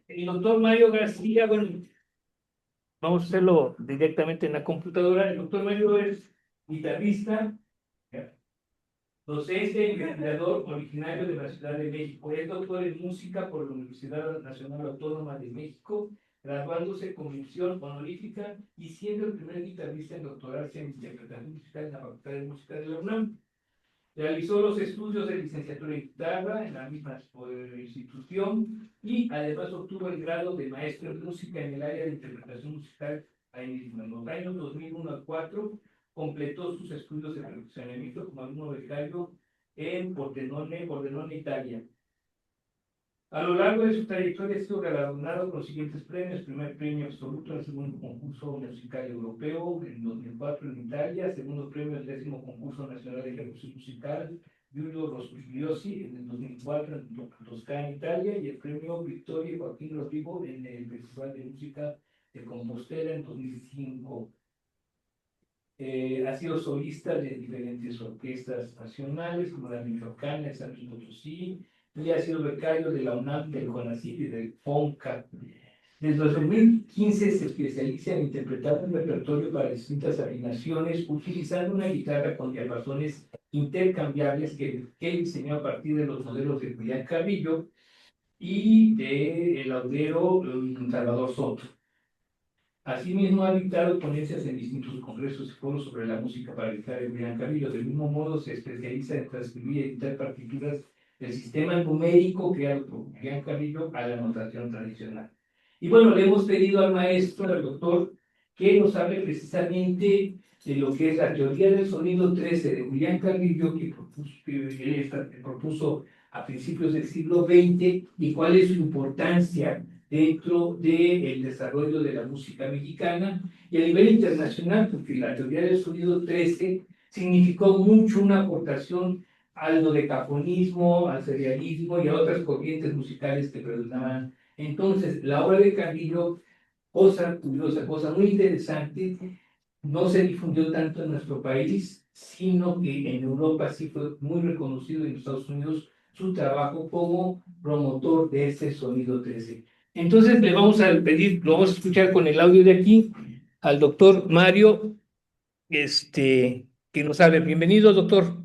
El doctor Mario García, bueno, vamos a hacerlo directamente en la computadora. El doctor Mario es guitarrista, docente e investigador originario de la Ciudad de México. Es doctor en música por la Universidad Nacional Autónoma de México, graduándose con mención honorífica y siendo el primer guitarrista en doctorarse en interpretación musical en la Facultad de Música de la UNAM. Realizó los estudios de licenciatura en guitarra en la misma institución y además obtuvo el grado de maestro en música en el área de interpretación musical ahí mismo. En los años 2001 al 4 completó sus estudios de perfeccionamiento como alumno becario en Pordenone, Italia. A lo largo de su trayectoria ha sido galardonado con los siguientes premios: primer premio absoluto en el segundo concurso musical europeo en 2004 en Italia, segundo premio en el 10º concurso nacional de ejecución musical Giulio Rospigliosi en el 2004 en Toscana, Italia, y el premio Vittorio Joaquín Rodrigo en el Festival de Música de Compostela en 2005. Ha sido solista de diferentes orquestas nacionales, como la Michoacana, el San Luis Potosí, y ha sido becario de la UNAM, del CONACYT y del FONCA. Desde 2015 se especializa en interpretar un repertorio para distintas afinaciones, utilizando una guitarra con diapasones intercambiables que diseñó a partir de los modelos de Julián Carrillo y del laudero Salvador Soto. Asimismo, ha dictado ponencias en distintos congresos y foros sobre la música para guitarra de Julián Carrillo. Del mismo modo, se especializa en transcribir y editar partituras del sistema numérico creado por Julián Carrillo a la notación tradicional. Y bueno, le hemos pedido al maestro, al doctor, que nos hable precisamente de lo que es la teoría del sonido 13 de Julián Carrillo, que propuso a principios del siglo XX, y cuál es su importancia dentro del desarrollo de la música mexicana y a nivel internacional, porque la teoría del sonido 13 significó mucho una aportación al dodecafonismo, al serialismo y a otras corrientes musicales que predominaban. Entonces, la obra de Carrillo, cosa curiosa, cosa muy interesante, no se difundió tanto en nuestro país, sino que en Europa sí fue muy reconocido, y en Estados Unidos, su trabajo como promotor de ese sonido 13. Entonces le vamos a pedir, lo vamos a escuchar con el audio de aquí, al doctor Mario, que nos hable. Bienvenido, doctor.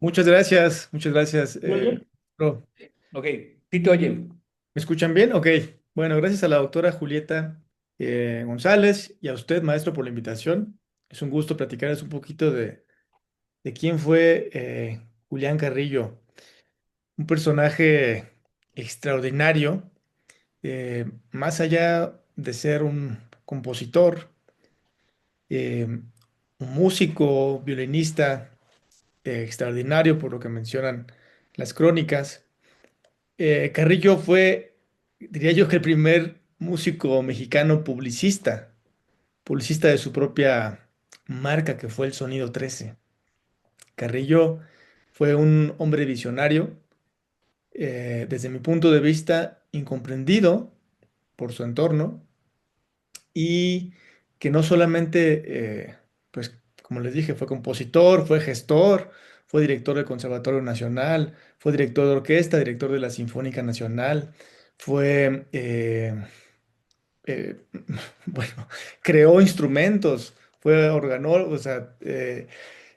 Muchas gracias, muchas gracias. ¿Me oye? Pro. Ok, sí te oye. ¿Me escuchan bien? Ok. Bueno, gracias a la doctora Julieta González y a usted, maestro, por la invitación. Es un gusto platicarles un poquito de quién fue Julián Carrillo, un personaje extraordinario, más allá de ser un compositor, un músico, violinista extraordinario, por lo que mencionan las crónicas. Carrillo fue, diría yo, que el primer músico mexicano publicista de su propia marca, que fue el Sonido 13. Carrillo fue un hombre visionario, desde mi punto de vista, incomprendido por su entorno y que no solamente, pues, como les dije, fue compositor, fue gestor, fue director del Conservatorio Nacional, fue director de orquesta, director de la Sinfónica Nacional, fue, eh, bueno, creó instrumentos, fue organólogo, o sea,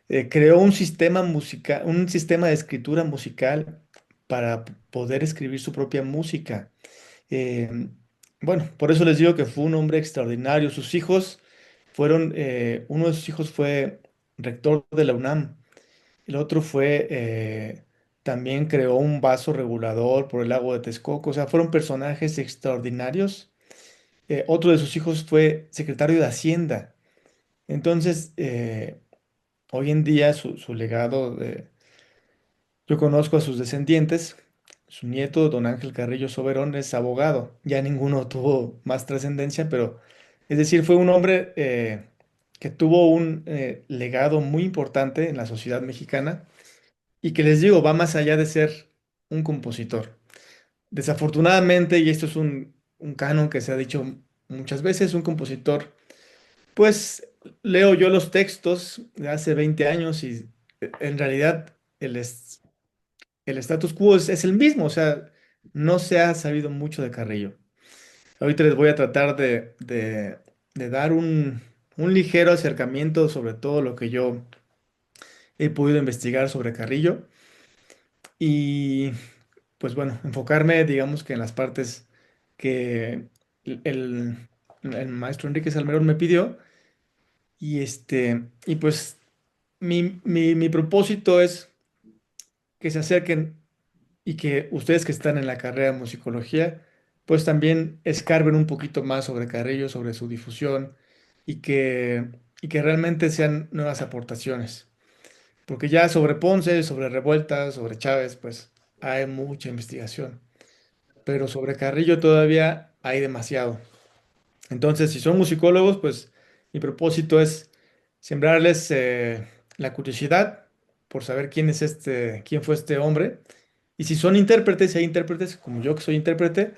creó un sistema musical, un sistema de escritura musical para poder escribir su propia música. Eh, bueno, por eso les digo que fue un hombre extraordinario. Sus hijos fueron, uno de sus hijos fue rector de la UNAM, el otro fue, también creó un vaso regulador por el lago de Texcoco, o sea, fueron personajes extraordinarios. Otro de sus hijos fue secretario de Hacienda. Entonces, hoy en día su legado, yo conozco a sus descendientes. Su nieto, don Ángel Carrillo Soberón, es abogado. Ya ninguno tuvo más trascendencia, pero es decir, fue un hombre que tuvo un legado muy importante en la sociedad mexicana y que les digo, va más allá de ser un compositor. Desafortunadamente, y esto es un canon que se ha dicho muchas veces, un compositor, pues leo yo los textos de hace 20 años y en realidad el status quo es el mismo, o sea, no se ha sabido mucho de Carrillo. Ahorita les voy a tratar de dar un ligero acercamiento sobre todo lo que yo he podido investigar sobre Carrillo y pues bueno, enfocarme digamos que en las partes que el, el maestro Enrique Salmerón me pidió y pues mi propósito es que se acerquen y que ustedes que están en la carrera de musicología, pues también escarben un poquito más sobre Carrillo, sobre su difusión y y que realmente sean nuevas aportaciones. Porque ya sobre Ponce, sobre Revueltas, sobre Chávez, pues hay mucha investigación. Pero sobre Carrillo todavía hay demasiado. Entonces, si son musicólogos, pues mi propósito es sembrarles la curiosidad por saber quién fue este hombre. Y si son intérpretes, si hay intérpretes, como yo que soy intérprete,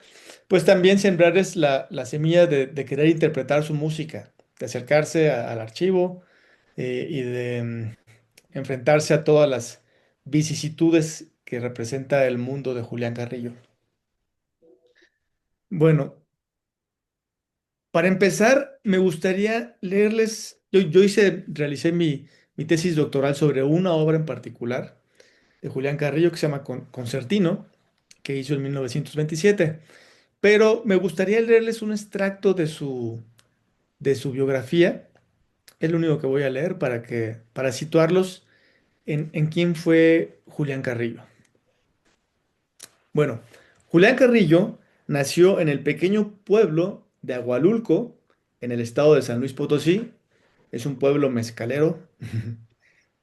pues también sembrarles la semilla de querer interpretar su música, de acercarse al archivo y de enfrentarse a todas las vicisitudes que representa el mundo de Julián Carrillo. Bueno, para empezar, me gustaría leerles, realicé mi tesis doctoral sobre una obra en particular de Julián Carrillo que se llama Concertino, que hizo en 1927, pero me gustaría leerles un extracto de su biografía, es lo único que voy a leer para situarlos en quién fue Julián Carrillo. Bueno, Julián Carrillo nació en el pequeño pueblo de Agualulco, en el estado de San Luis Potosí. Es un pueblo mezcalero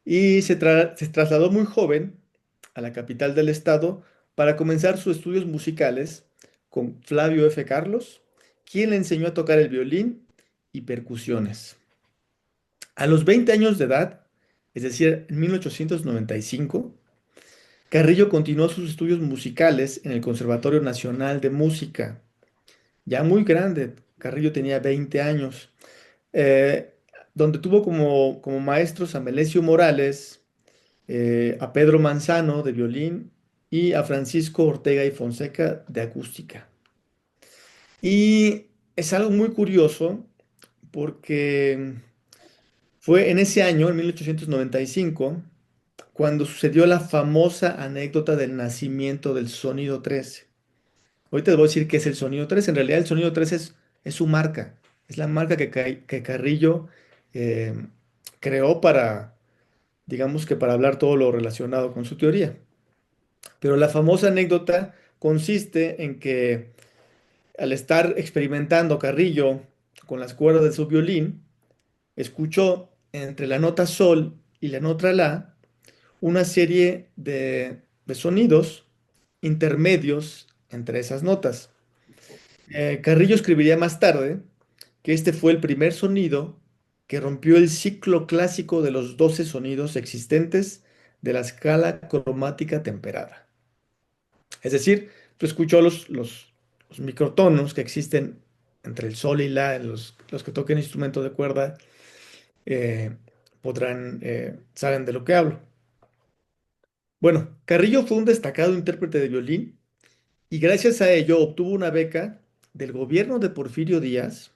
y se trasladó muy joven a la capital del estado para comenzar sus estudios musicales con Flavio F. Carlos, quien le enseñó a tocar el violín y percusiones. A los 20 años de edad, es decir, en 1895, Carrillo continuó sus estudios musicales en el Conservatorio Nacional de Música. Ya muy grande, Carrillo tenía 20 años, eh, donde tuvo como maestros a Melesio Morales, a Pedro Manzano de violín y a Francisco Ortega y Fonseca de acústica. Y es algo muy curioso porque fue en ese año, en 1895, cuando sucedió la famosa anécdota del nacimiento del sonido 13. Ahorita les voy a decir qué es el sonido 13. En realidad el sonido 13 es su marca. Es la marca que Carrillo eh, creó para, digamos que para hablar todo lo relacionado con su teoría. Pero la famosa anécdota consiste en que al estar experimentando Carrillo con las cuerdas de su violín, escuchó entre la nota sol y la nota la una serie de sonidos intermedios entre esas notas. Carrillo escribiría más tarde que este fue el primer sonido que rompió el ciclo clásico de los 12 sonidos existentes de la escala cromática temperada. Es decir, tú escuchó los microtonos que existen entre el sol y la, los que toquen instrumento de cuerda eh, saben de lo que hablo. Bueno, Carrillo fue un destacado intérprete de violín y gracias a ello obtuvo una beca del gobierno de Porfirio Díaz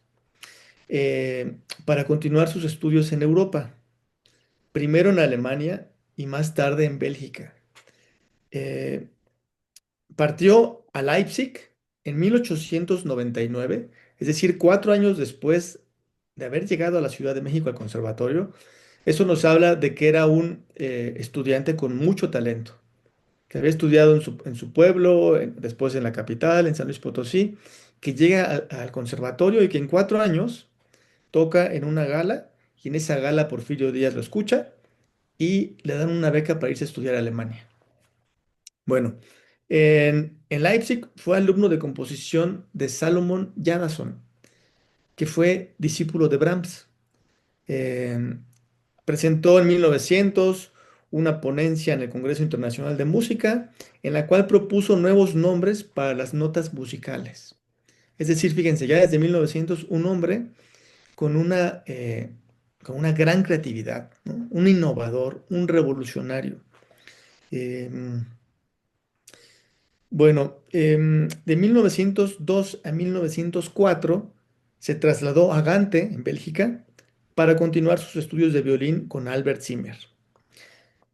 para continuar sus estudios en Europa, primero en Alemania y más tarde en Bélgica. Eh, Partió a Leipzig en 1899, es decir, 4 años después de haber llegado a la Ciudad de México al conservatorio. Eso nos habla de que era un estudiante con mucho talento, que había estudiado en su pueblo, después en la capital, en San Luis Potosí, que llega al conservatorio y que en 4 años toca en una gala y en esa gala Porfirio Díaz lo escucha y le dan una beca para irse a estudiar a Alemania. Bueno, en Leipzig fue alumno de composición de Salomon Janason, que fue discípulo de Brahms. Eh, Presentó en 1900 una ponencia en el Congreso Internacional de Música en la cual propuso nuevos nombres para las notas musicales. Es decir, fíjense, ya desde 1900 un hombre con una gran creatividad, ¿no? Un innovador, un revolucionario. Eh, Bueno, de 1902 a 1904 se trasladó a Gante, en Bélgica, para continuar sus estudios de violín con Albert Zimmer.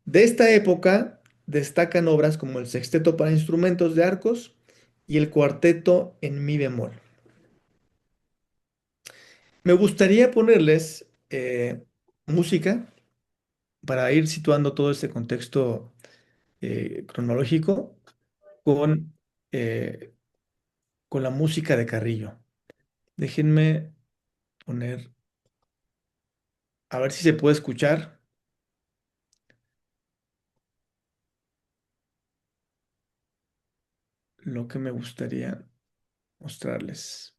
De esta época destacan obras como el Sexteto para instrumentos de arcos y el Cuarteto en mi bemol. Me gustaría ponerles música para ir situando todo este contexto cronológico con, eh, con la música de Carrillo. Déjenme poner, a ver si se puede escuchar lo que me gustaría mostrarles.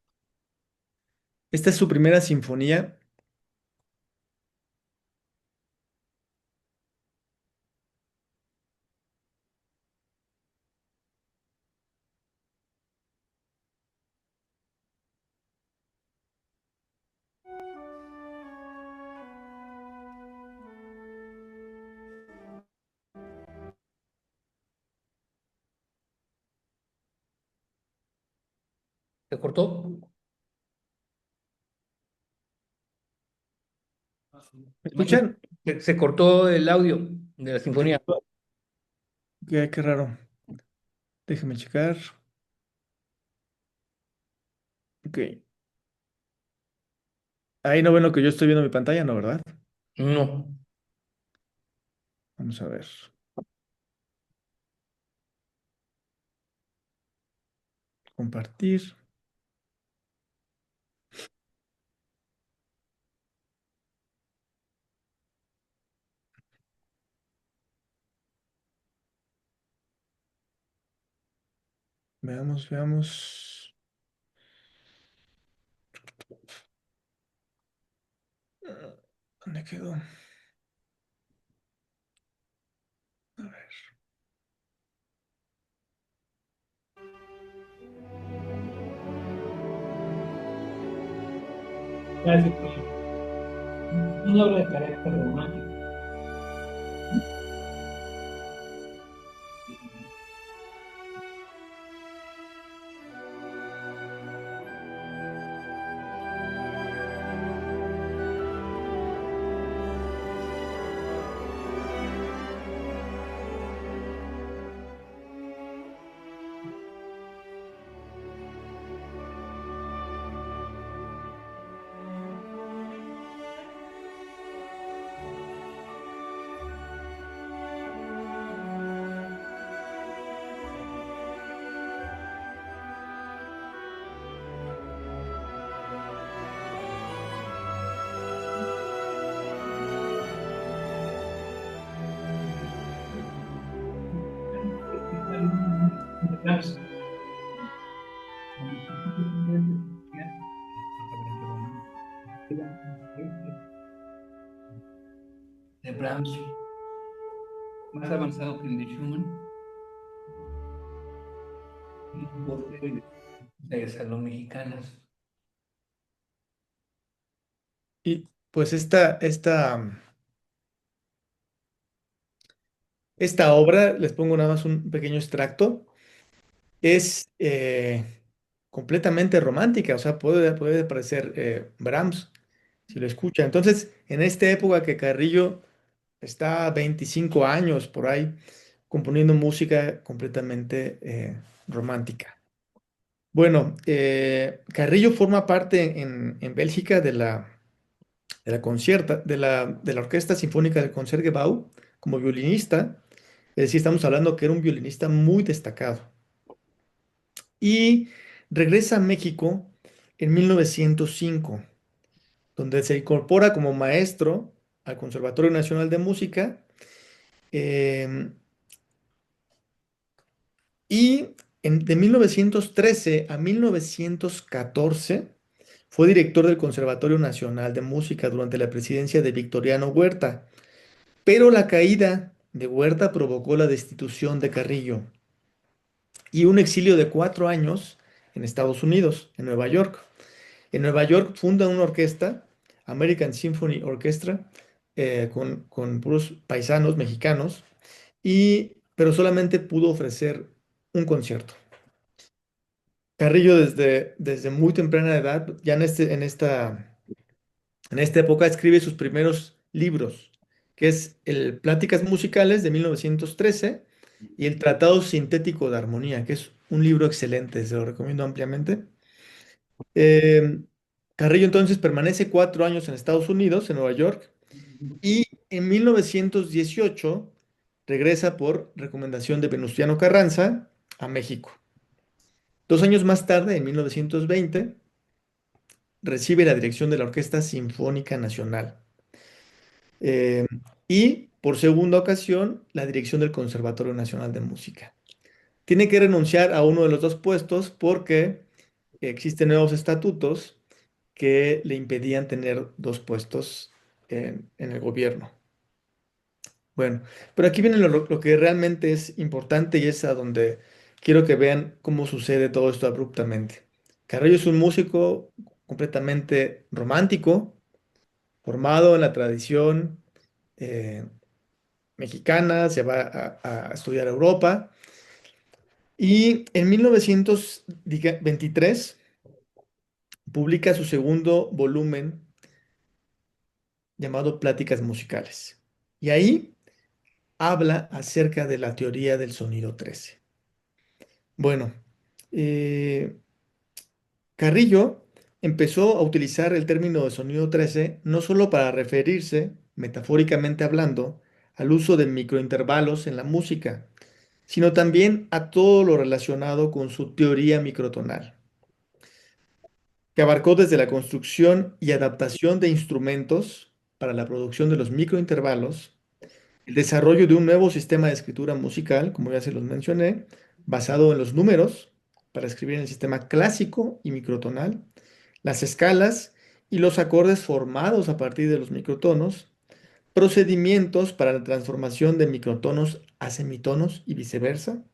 Esta es su primera sinfonía. ¿Se cortó? ¿Me Imagínate, escuchan? se cortó el audio de la sinfonía. Qué raro. Déjenme checar. Ok. Ahí no ven lo que yo estoy viendo en mi pantalla, ¿no, verdad? No, Vamos a ver. Compartir. Veamos, veamos. ¿Dónde quedó? A ver. Gracias, profe. Una obra de carácter romántico. de Brahms, más avanzado que el de Schumann, de Salón Mexicanas. Y pues esta obra, les pongo nada más un pequeño extracto, es completamente romántica, o sea, puede parecer Brahms, si lo escucha. Entonces, en esta época que Carrillo está 25 años por ahí, componiendo música completamente romántica. Bueno, Carrillo forma parte en Bélgica de la Orquesta Sinfónica del Concertgebouw como violinista. Es decir, estamos hablando que era un violinista muy destacado. Y regresa a México en 1905, donde se incorpora como maestro al Conservatorio Nacional de Música. em, y de 1913 a 1914 fue director del Conservatorio Nacional de Música durante la presidencia de Victoriano Huerta. Pero la caída de Huerta provocó la destitución de Carrillo y un exilio de 4 años en Estados Unidos, en Nueva York. En Nueva York funda una orquesta, American Symphony Orchestra, con puros paisanos mexicanos, pero solamente pudo ofrecer un concierto. Carrillo desde muy temprana edad, ya en esta época escribe sus primeros libros, que es el Pláticas Musicales de 1913 y el Tratado Sintético de Armonía, que es un libro excelente, se lo recomiendo ampliamente. Eh, Carrillo entonces permanece 4 años en Estados Unidos, en Nueva York, y en 1918 regresa por recomendación de Venustiano Carranza a México. 2 años más tarde, en 1920, recibe la dirección de la Orquesta Sinfónica Nacional. eh, y por segunda ocasión la dirección del Conservatorio Nacional de Música. Tiene que renunciar a uno de los dos puestos porque existen nuevos estatutos que le impedían tener dos puestos en el gobierno. Bueno, pero aquí viene lo que realmente es importante y es a donde quiero que vean cómo sucede todo esto abruptamente. Carrillo es un músico completamente romántico, formado en la tradición eh, mexicana, se va a estudiar a Europa y en 1923 publica su segundo volumen llamado Pláticas Musicales. Y ahí habla acerca de la teoría del sonido 13. Bueno, eh, Carrillo empezó a utilizar el término de sonido 13 no solo para referirse, metafóricamente hablando, al uso de microintervalos en la música, sino también a todo lo relacionado con su teoría microtonal, que abarcó desde la construcción y adaptación de instrumentos para la producción de los microintervalos, el desarrollo de un nuevo sistema de escritura musical, como ya se los mencioné, basado en los números, para escribir en el sistema clásico y microtonal, las escalas y los acordes formados a partir de los microtonos, procedimientos para la transformación de microtonos a semitonos y viceversa,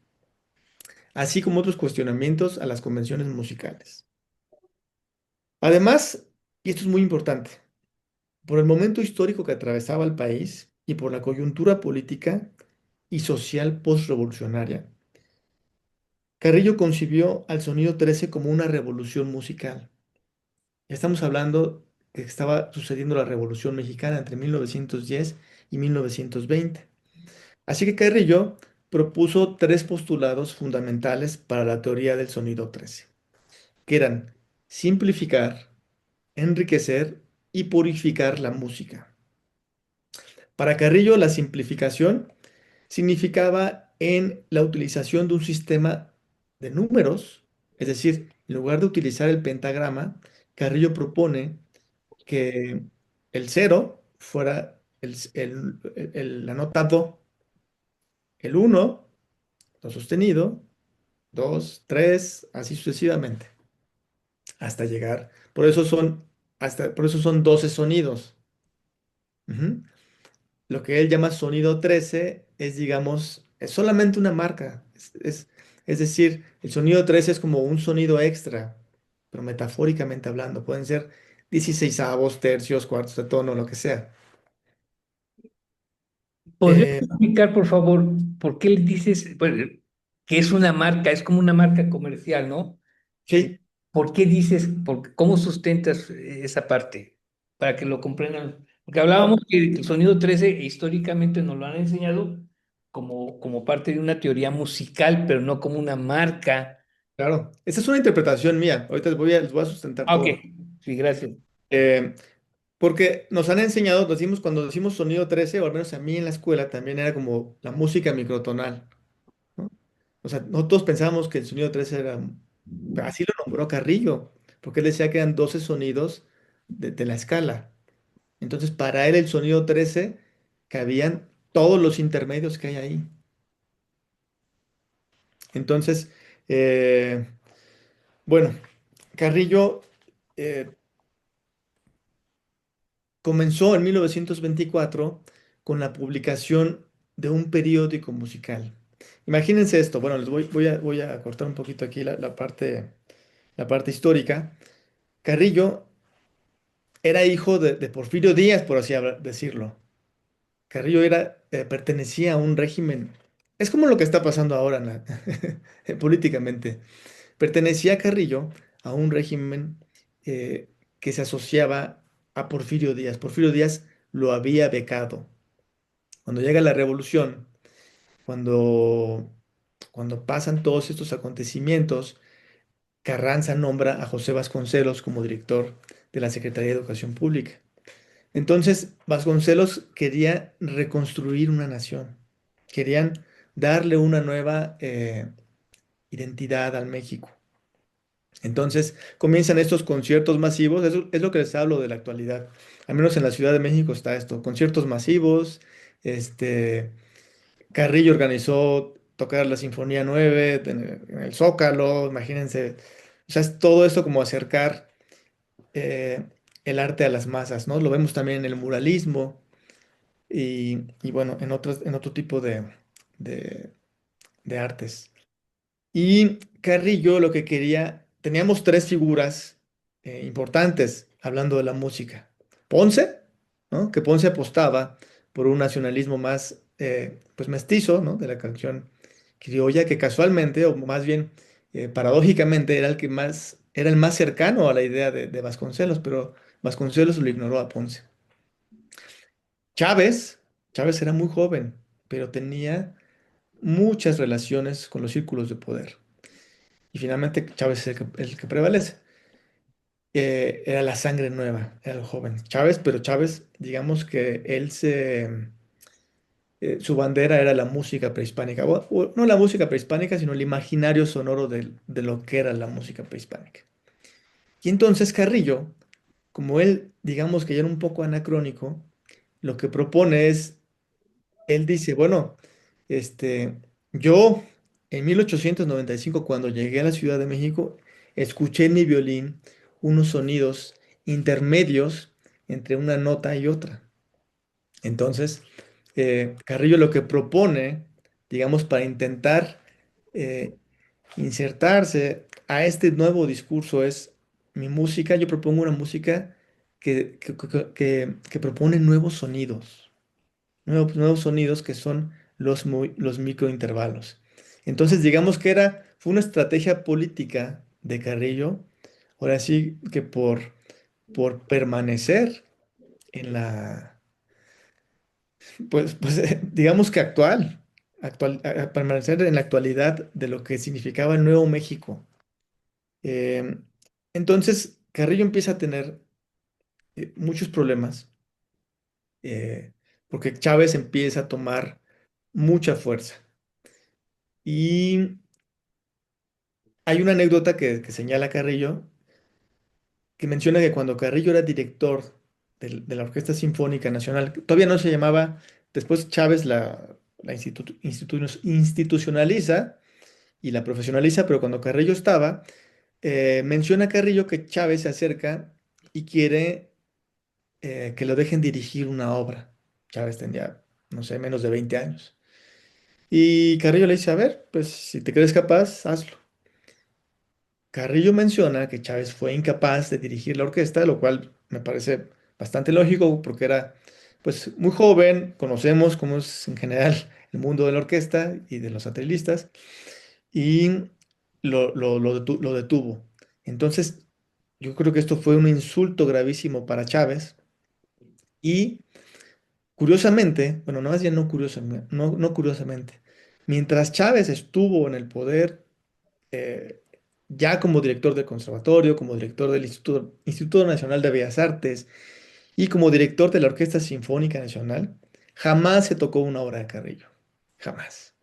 así como otros cuestionamientos a las convenciones musicales. Además, y esto es muy importante, por el momento histórico que atravesaba el país y por la coyuntura política y social postrevolucionaria, Carrillo concibió al sonido 13 como una revolución musical. Estamos hablando que estaba sucediendo la Revolución Mexicana entre 1910 y 1920. Así que Carrillo propuso tres postulados fundamentales para la teoría del sonido 13, que eran simplificar, enriquecer y purificar la música. Para Carrillo, la simplificación significaba en la utilización de un sistema de números, es decir, en lugar de utilizar el pentagrama, Carrillo propone que el cero fuera la nota do, el uno, do sostenido, dos, tres, así sucesivamente, hasta llegar. Por eso son 12 sonidos. Ujú. Lo que él llama sonido 13 es, digamos, es solamente una marca. Es decir, el sonido 13 es como un sonido extra, pero metafóricamente hablando. Pueden ser 16avos, tercios, cuartos de tono, lo que sea. ¿Podrías Eh, explicar, por favor, por qué le dices que es una marca, es como una marca comercial, ¿no? Eh, sí, ¿Por qué dices, cómo sustentas esa parte? Para que lo comprendan. Porque hablábamos que el sonido 13 históricamente nos lo han enseñado como parte de una teoría musical, pero no como una marca. claro. Esa es una interpretación mía. Ahorita les voy a sustentar Ah, ok, todo. sí, gracias. Eh, Porque nos han enseñado, cuando decimos sonido 13 o al menos a mí en la escuela, también era como la música microtonal, ¿no? O sea, nosotros pensábamos que el sonido 13 era, así lo nombró Carrillo, porque él decía que eran 12 sonidos de la escala. Entonces, para él el sonido 13 cabían todos los intermedios que hay ahí. Entonces, eh, bueno, Carrillo eh, comenzó en 1924 con la publicación de un periódico musical. Imagínense esto, bueno, voy a cortar un poquito aquí la parte histórica. Carrillo era hijo de Porfirio Díaz, por así decirlo. Carrillo pertenecía a un régimen es como lo que está pasando ahora políticamente. Pertenecía Carrillo a un régimen que se asociaba a Porfirio Díaz. Porfirio Díaz lo había becado. Cuando llega la revolución, cuando, cuando pasan todos estos acontecimientos, Carranza nombra a José Vasconcelos como director de la Secretaría de Educación Pública. Entonces, Vasconcelos quería reconstruir una nación, querían darle una nueva identidad al México. Entonces, comienzan estos conciertos masivos, eso es lo que les hablo de la actualidad. Al menos en la Ciudad de México está esto, conciertos masivos, este, Carrillo organizó tocar la Sinfonía 9 en el Zócalo, imagínense, o sea, es todo esto como acercar eh, el arte a las masas, ¿no? Lo vemos también en el muralismo y bueno, en otro tipo de, de artes. Y Carrillo lo que quería, teníamos tres figuras importantes hablando de la música. Ponce, ¿no? Que Ponce apostaba por un nacionalismo más pues mestizo, ¿no? De la canción criolla, que casualmente, o más bien paradójicamente, era el que más, era el más cercano a la idea de Vasconcelos, pero Vasconcelos lo ignoró a Ponce. Chávez, Chávez era muy joven, pero tenía muchas relaciones con los círculos de poder. Y finalmente Chávez es el que prevalece. Era la sangre nueva, era el joven Chávez, pero Chávez, digamos que su bandera era la música prehispánica. O no la música prehispánica, sino el imaginario sonoro de lo que era la música prehispánica. Y entonces Carrillo, como él, digamos que ya era un poco anacrónico, lo que propone es, él dice, bueno, este, yo en 1895, cuando llegué a la Ciudad de México, escuché en mi violín unos sonidos intermedios entre una nota y otra. Entonces, Carrillo lo que propone, digamos, para intentar eh, insertarse a este nuevo discurso es mi música, yo propongo una música que propone nuevos sonidos nuevos sonidos que son los microintervalos. Entonces, digamos que fue una estrategia política de Carrillo, ahora sí que por permanecer en digamos que permanecer en la actualidad de lo que significaba el Nuevo México. Eh, entonces, Carrillo empieza a tener muchos problemas porque Chávez empieza a tomar mucha fuerza. Y hay una anécdota que señala Carrillo, que menciona que cuando Carrillo era director de la Orquesta Sinfónica Nacional, todavía no se llamaba, después Chávez la institucionaliza y la profesionaliza, pero cuando Carrillo estaba, menciona Carrillo que Chávez se acerca y quiere que lo dejen dirigir una obra. Chávez tenía, no sé, menos de 20 años. Y Carrillo le dice, a ver, pues si te crees capaz, hazlo. Carrillo menciona que Chávez fue incapaz de dirigir la orquesta, lo cual me parece bastante lógico porque era pues muy joven, conocemos cómo es en general el mundo de la orquesta y de los atrilistas, y lo detuvo. Entonces, yo creo que esto fue un insulto gravísimo para Chávez y curiosamente, bueno, no más bien no curiosamente, no curiosamente, mientras Chávez estuvo en el poder, eh, ya como director del conservatorio, como director del Instituto Nacional de Bellas Artes y como director de la Orquesta Sinfónica Nacional, jamás se tocó una obra de Carrillo. Jamás.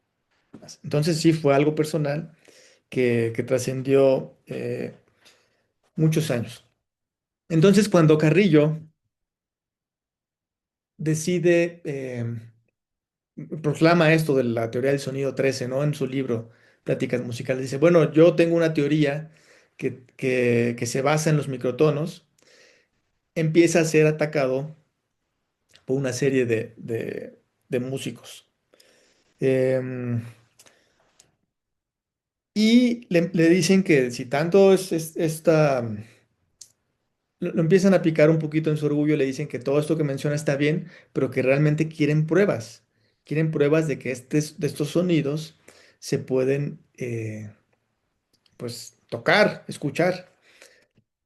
Jamás. Entonces sí fue algo personal que trascendió muchos años. Entonces cuando Carrillo decide, proclama esto de la teoría del sonido 13, ¿no? En su libro Pláticas Musicales, dice, bueno, yo tengo una teoría que se basa en los microtonos, empieza a ser atacado por una serie de músicos. Em, y le dicen que si tanto lo empiezan a picar un poquito en su orgullo, le dicen que todo esto que menciona está bien, pero que realmente quieren pruebas. quieren pruebas de que de estos sonidos se pueden, pues, tocar, escuchar.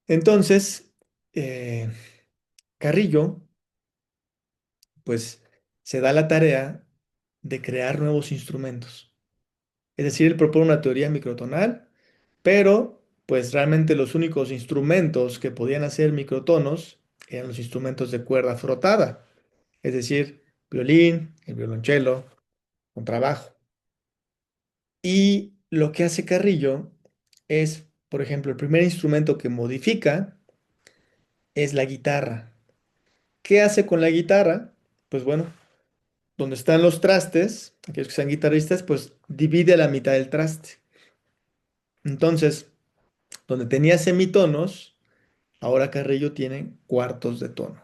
Entonces, eh, Carrillo, pues, se da la tarea de crear nuevos instrumentos. Es decir, él propone una teoría microtonal, pero, pues, realmente los únicos instrumentos que podían hacer microtonos eran los instrumentos de cuerda frotada, es decir, violín, el violonchelo, contrabajo. Y lo que hace Carrillo es, por ejemplo, el primer instrumento que modifica es la guitarra. ¿Qué hace con la guitarra? Pues bueno, donde están los trastes, aquellos que sean guitarristas, pues divide a la mitad del traste. Entonces, donde tenía semitonos, ahora Carrillo tiene cuartos de tono.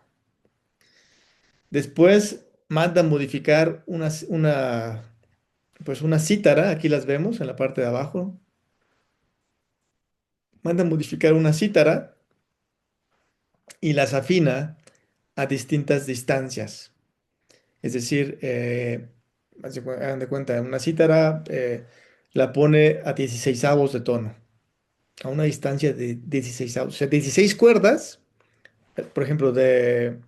Después manda a modificar pues una cítara, aquí las vemos en la parte de abajo. Manda a modificar una cítara y las afina a distintas distancias. Es decir, hagan de cuenta, una cítara la pone a 16avos de tono, a una distancia de 16avos. O sea, 16 cuerdas, por ejemplo, de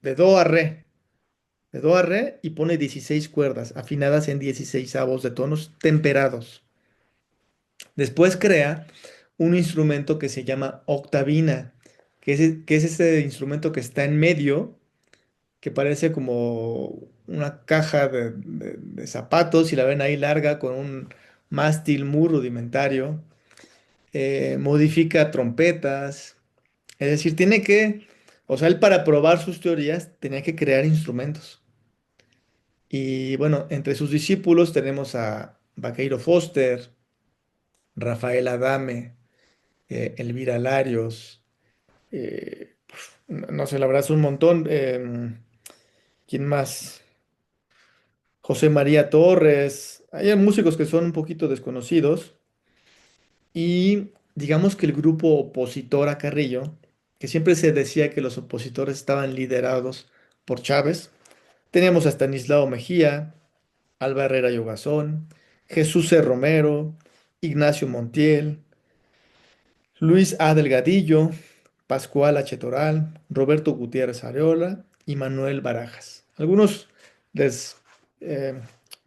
do a re, de do a re, y pone 16 cuerdas afinadas en 16avos de tonos temperados. Después crea un instrumento que se llama octavina, que es ese instrumento que está en medio, que parece como una caja de zapatos, y la ven ahí larga con un mástil muy rudimentario. Modifica trompetas, es decir, o sea, él para probar sus teorías tenía que crear instrumentos. Y bueno, entre sus discípulos tenemos a Vaqueiro Foster, Rafael Adame, Elvira Larios, no sé, la verdad es un montón. ¿Quién más? José María Torres. Hay músicos que son un poquito desconocidos. Y digamos que el grupo opositor a Carrillo, que siempre se decía que los opositores estaban liderados por Chávez, teníamos a Estanislao Mejía, Alba Herrera y Ogazón, Jesús C. Romero, Ignacio Montiel, Luis A. Delgadillo, Pascual H. Toral, Roberto Gutiérrez Areola y Manuel Barajas. Algunos les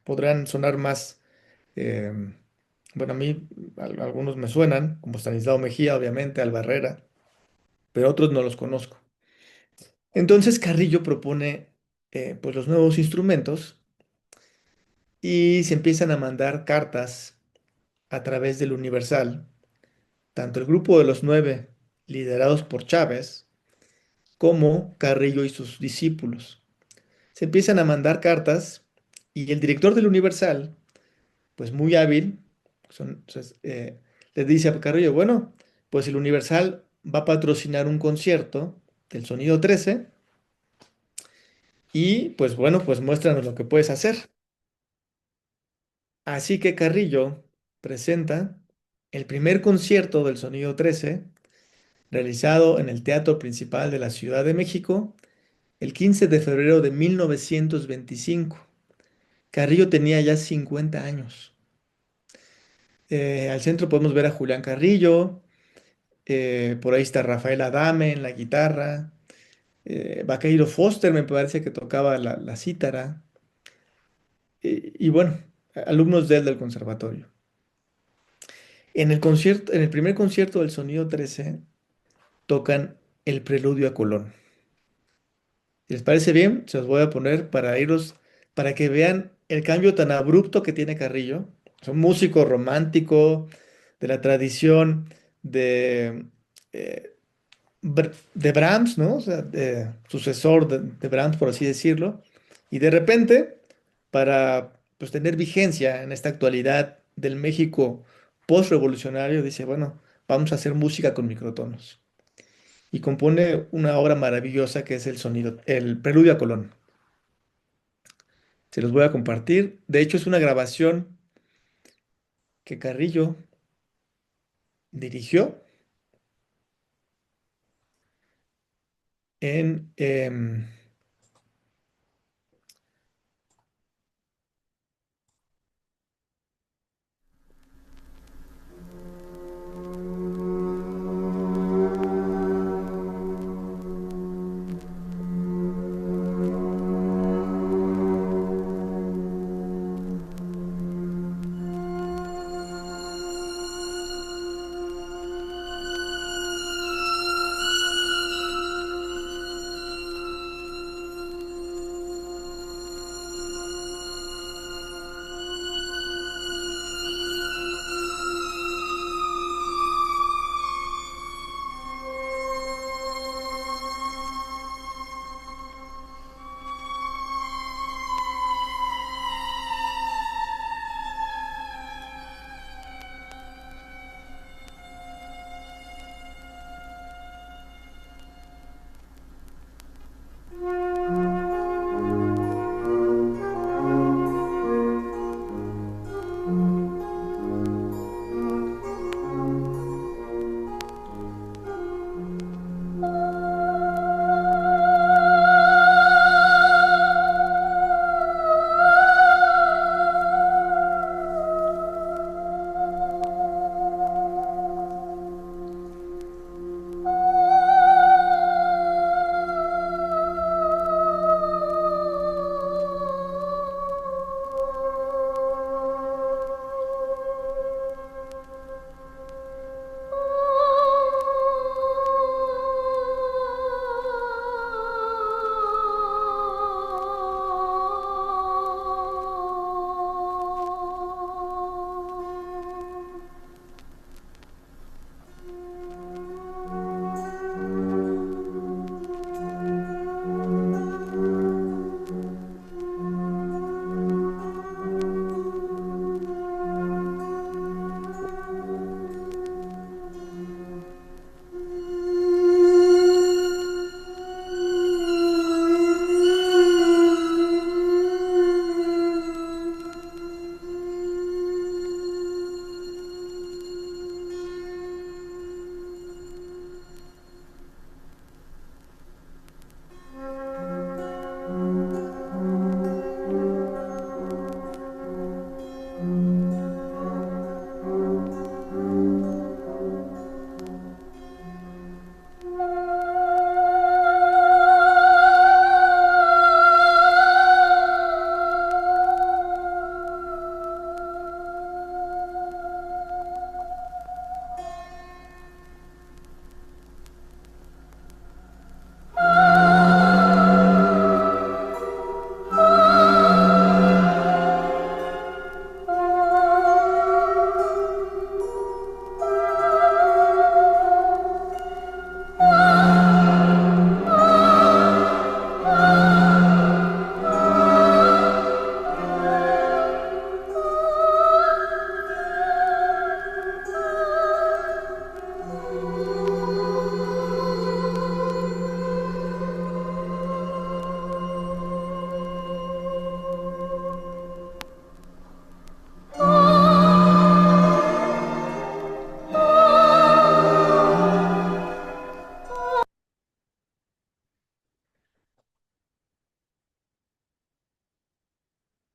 podrán sonar más, eh, bueno, a mí algunos me suenan, como Stanislao Mejía, obviamente, Alba Herrera, pero otros no los conozco. Entonces Carrillo propone pues los nuevos instrumentos y se empiezan a mandar cartas a través del Universal, tanto el grupo de los nueve, liderados por Chávez, como Carrillo y sus discípulos. Se empiezan a mandar cartas y el director del Universal, pues muy hábil, le dice a Carrillo, bueno, pues el Universal va a patrocinar un concierto del Sonido 13 y pues bueno, pues muéstranos lo que puedes hacer. Así que Carrillo presenta el primer concierto del Sonido 13 realizado en el Teatro Principal de la Ciudad de México el 15 de febrero de 1925. Carrillo tenía ya 50 años. Al centro podemos ver a Julián Carrillo, por ahí está Rafael Adame en la guitarra, Vaqueiro Foster me parece que tocaba la cítara, y bueno, alumnos de él del conservatorio. En el primer concierto del Sonido 13 tocan el Preludio a Colón. Si les parece bien, se los voy a poner para que vean el cambio tan abrupto que tiene Carrillo. Es un músico romántico de la tradición de, eh, de Brahms, ¿no? O sea, sucesor de Brahms, por así decirlo. Y de repente, para pues, tener vigencia en esta actualidad del México post-revolucionario, dice, bueno, vamos a hacer música con microtonos. Y compone una obra maravillosa que es el Preludio a Colón. Se los voy a compartir. De hecho, es una grabación que Carrillo dirigió en,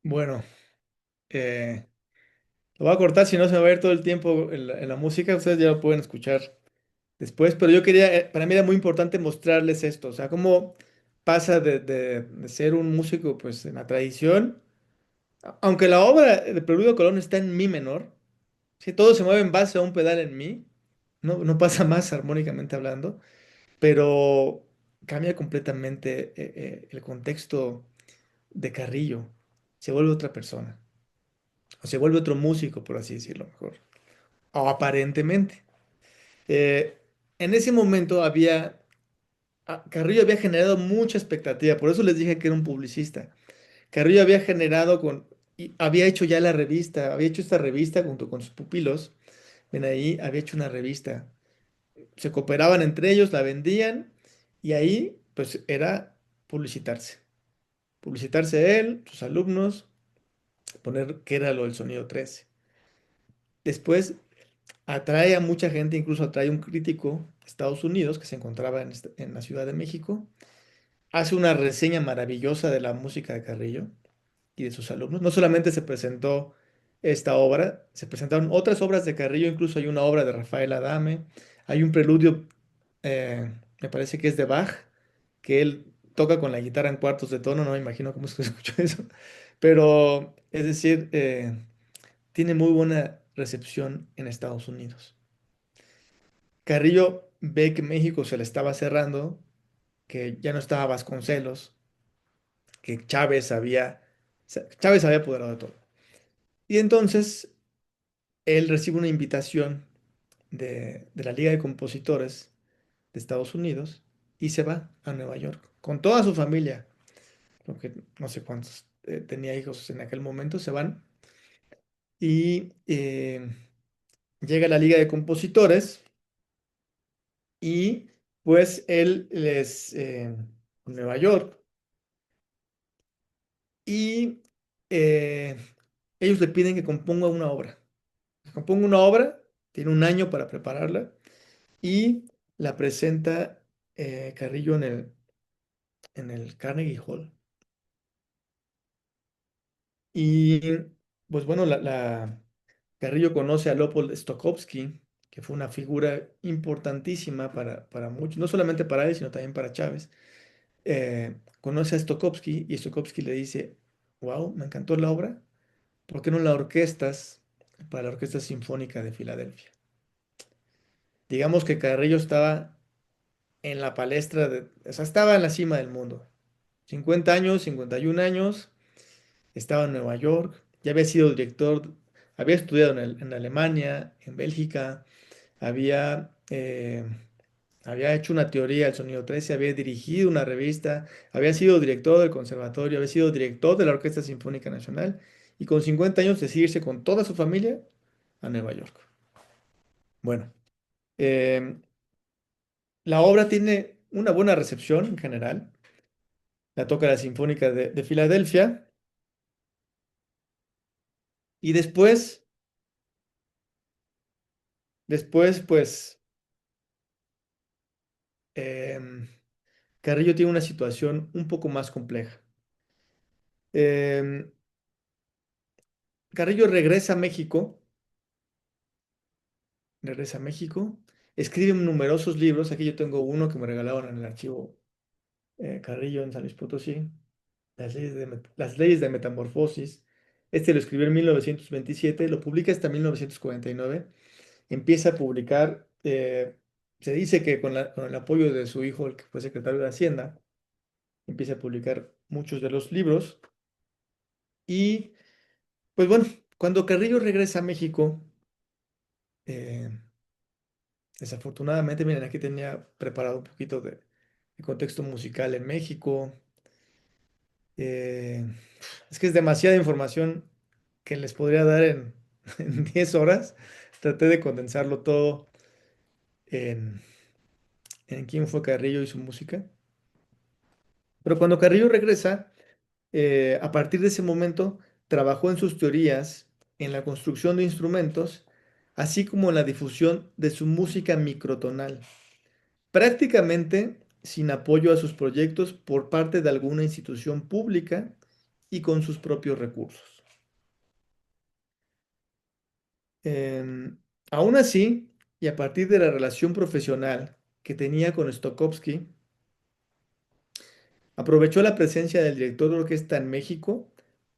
Bueno, lo voy a cortar, si no se me va a ir todo el tiempo en la música, ustedes ya lo pueden escuchar después, pero yo quería, para mí era muy importante mostrarles esto, o sea, cómo pasa de ser un músico, pues, en la tradición, aunque la obra de Preludio Colón está en mi menor, si todo se mueve en base a un pedal en mi, no pasa más armónicamente hablando, pero cambia completamente el contexto de Carrillo, se vuelve otra persona, o se vuelve otro músico, por así decirlo mejor, o aparentemente. Eh, en ese momento Carrillo había generado mucha expectativa, por eso les dije que era un publicista. Carrillo había generado y había hecho ya la revista, había hecho esta revista junto con sus pupilos. Ven ahí, había hecho una revista. Se cooperaban entre ellos, la vendían y ahí pues era publicitarse. Publicitarse él, sus alumnos, poner qué era lo del sonido 13. Después atrae a mucha gente, incluso atrae un crítico de Estados Unidos que se encontraba en la Ciudad de México. Hace una reseña maravillosa de la música de Carrillo y de sus alumnos. No solamente se presentó esta obra, se presentaron otras obras de Carrillo, incluso hay una obra de Rafael Adame, hay un preludio, me parece que es de Bach, que él toca con la guitarra en cuartos de tono, no me imagino cómo es que se escuchó eso, pero es decir, tiene muy buena recepción en Estados Unidos. Carrillo ve que México se le estaba cerrando, que ya no estaba Vasconcelos, que Chávez había apoderado de todo. Y entonces él recibe una invitación de la Liga de Compositores de Estados Unidos y se va a Nueva York con toda su familia, porque no sé cuántos tenía hijos en aquel momento, se van y llega a la Liga de Compositores y pues él les Nueva York y eh, ellos le piden que componga una obra. Que componga una obra, tiene un año para prepararla y la presenta Carrillo en el Carnegie Hall. Y pues bueno, Carrillo conoce a Leopold Stokowski, que fue una figura importantísima para muchos, no solamente para él, sino también para Chávez. Conoce a Stokowski y Stokowski le dice, wow, me encantó la obra, ¿por qué no la orquestas para la Orquesta Sinfónica de Filadelfia? Digamos que Carrillo estaba en la palestra o sea, estaba en la cima del mundo. 50 años, 51 años, estaba en Nueva York, ya había sido director, había estudiado en Alemania, en Bélgica, había hecho una teoría del sonido 13, había dirigido una revista, había sido director del conservatorio, había sido director de la Orquesta Sinfónica Nacional y con 50 años decide irse con toda su familia a Nueva York. Bueno, em, la obra tiene una buena recepción en general. La toca la Sinfónica de Filadelfia. Y pues, em, Carrillo tiene una situación un poco más compleja. Em, Carrillo regresa a México, escribe numerosos libros. Aquí yo tengo uno que me regalaron en el archivo Carrillo en San Luis Potosí, las leyes de Metamorfosis. Este lo escribió en 1927, lo publica hasta 1949. Empieza a publicar, se dice que con el apoyo de su hijo, el que fue secretario de Hacienda, empieza a publicar muchos de los libros. Y pues bueno, cuando Carrillo regresa a México, eh, desafortunadamente, miren, aquí tenía preparado un poquito de contexto musical en México. Eh, es que es demasiada información que les podría dar en 10 horas. Traté de condensarlo todo en, en quién fue Carrillo y su música. Pero cuando Carrillo regresa, a partir de ese momento, trabajó en sus teorías, en la construcción de instrumentos, así como en la difusión de su música microtonal, prácticamente sin apoyo a sus proyectos por parte de alguna institución pública y con sus propios recursos. Aún así, y a partir de la relación profesional que tenía con Stokowski, aprovechó la presencia del director de orquesta en México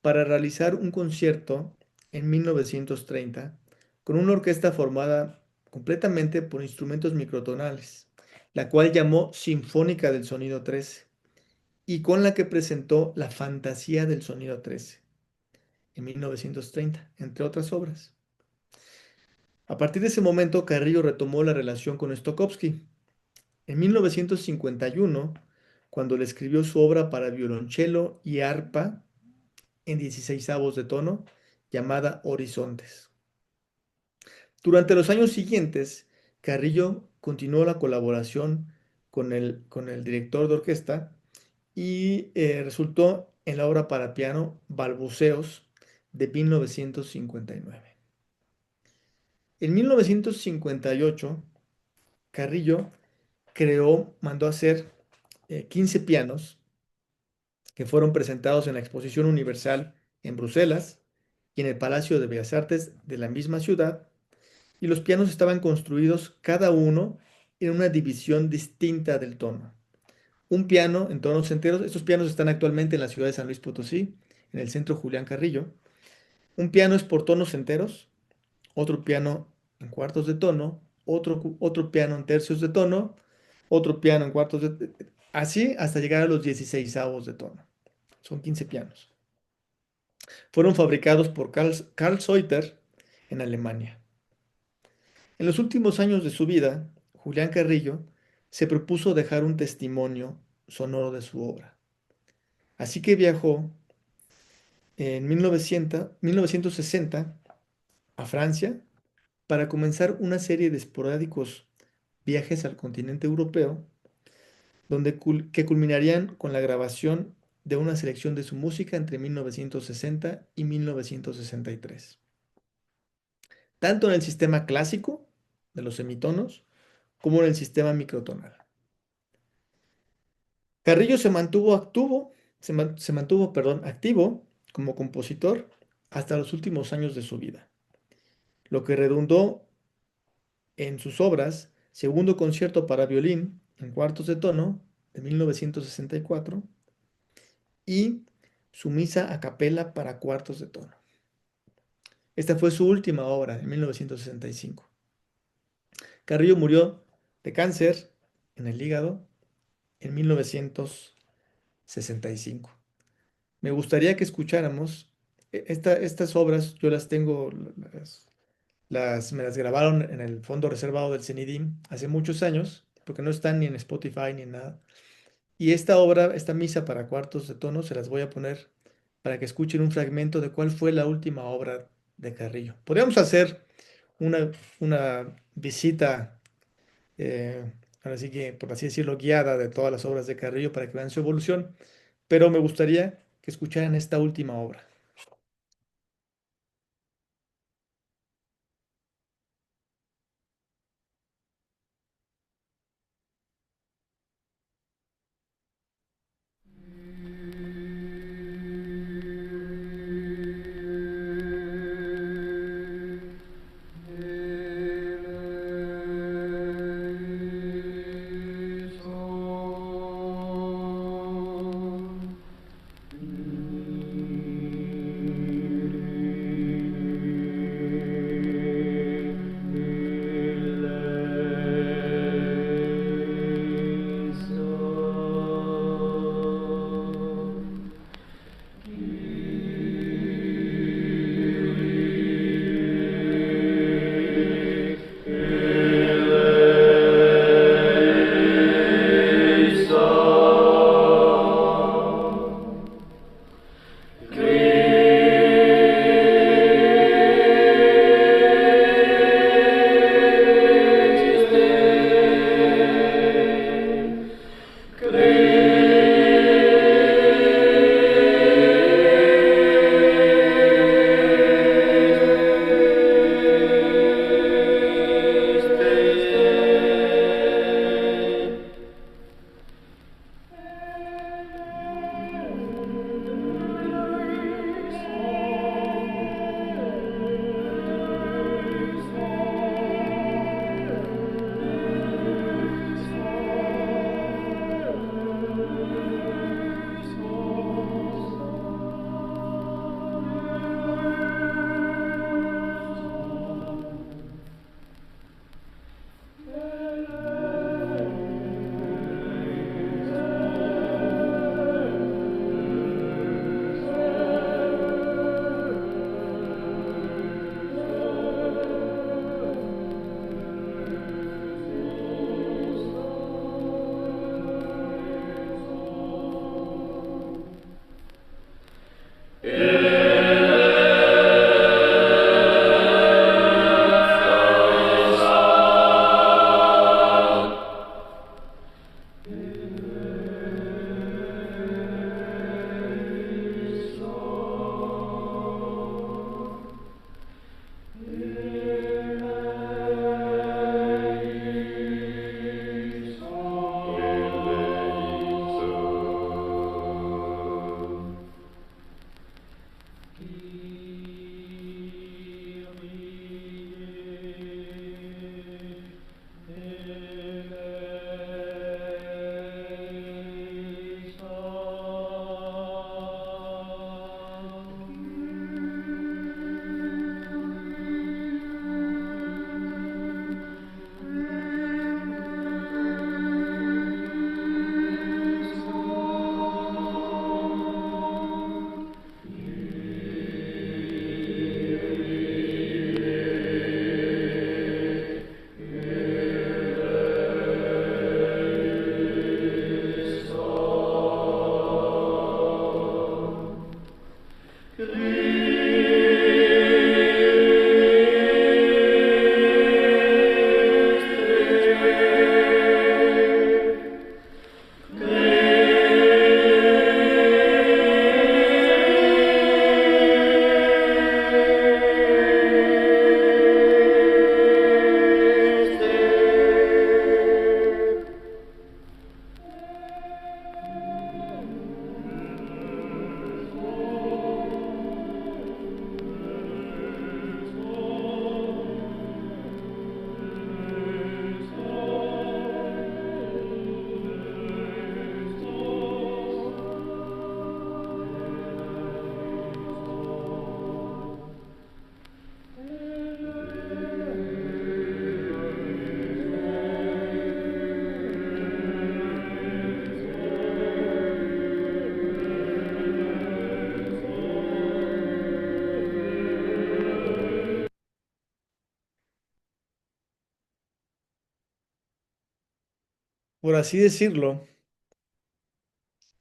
para realizar un concierto en 1930 con una orquesta formada completamente por instrumentos microtonales, la cual llamó Sinfónica del Sonido 13 y con la que presentó La Fantasía del Sonido 13 en 1930, entre otras obras. A partir de ese momento, Carrillo retomó la relación con Stokowski. En 1951, cuando le escribió su obra para violonchelo y arpa en 16avos de tono, llamada Horizontes. Durante los años siguientes, Carrillo continuó la colaboración con el director de orquesta y resultó en la obra para piano Balbuceos de 1959. En 1958, Carrillo mandó hacer 15 pianos que fueron presentados en la Exposición Universal en Bruselas y en el Palacio de Bellas Artes de la misma ciudad, y los pianos estaban construidos cada uno en una división distinta del tono. Un piano en tonos enteros, estos pianos están actualmente en la ciudad de San Luis Potosí, en el Centro Julián Carrillo. Un piano es por tonos enteros, otro piano en cuartos de tono, otro piano en tercios de tono, otro piano en cuartos de... Así hasta llegar a los 16avos de tono. Son 15 pianos. Fueron fabricados por Carl Seuter en Alemania. En los últimos años de su vida, Julián Carrillo se propuso dejar un testimonio sonoro de su obra. Así que viajó en 1960 a Francia para comenzar una serie de esporádicos viajes al continente europeo, que culminarían con la grabación de una selección de su música entre 1960 y 1963. Tanto en el sistema clásico de los semitonos como en el sistema microtonal. Carrillo activo como compositor hasta los últimos años de su vida, lo que redundó en sus obras Segundo concierto para violín en cuartos de tono de 1964 y su Misa a capella para cuartos de tono. Esta fue su última obra en 1965. Carrillo murió de cáncer en el hígado en 1965. Me gustaría que escucháramos estas obras. Yo las tengo, me las grabaron en el fondo reservado del CENIDIM hace muchos años, porque no están ni en Spotify ni en nada. Y esta obra, esta misa para cuartos de tono, se las voy a poner para que escuchen un fragmento de cuál fue la última obra de Carrillo. Podríamos hacer una visita, ahora sí que, por así decirlo, guiada de todas las obras de Carrillo para que vean su evolución, pero me gustaría que escucharan esta última obra. Por así decirlo,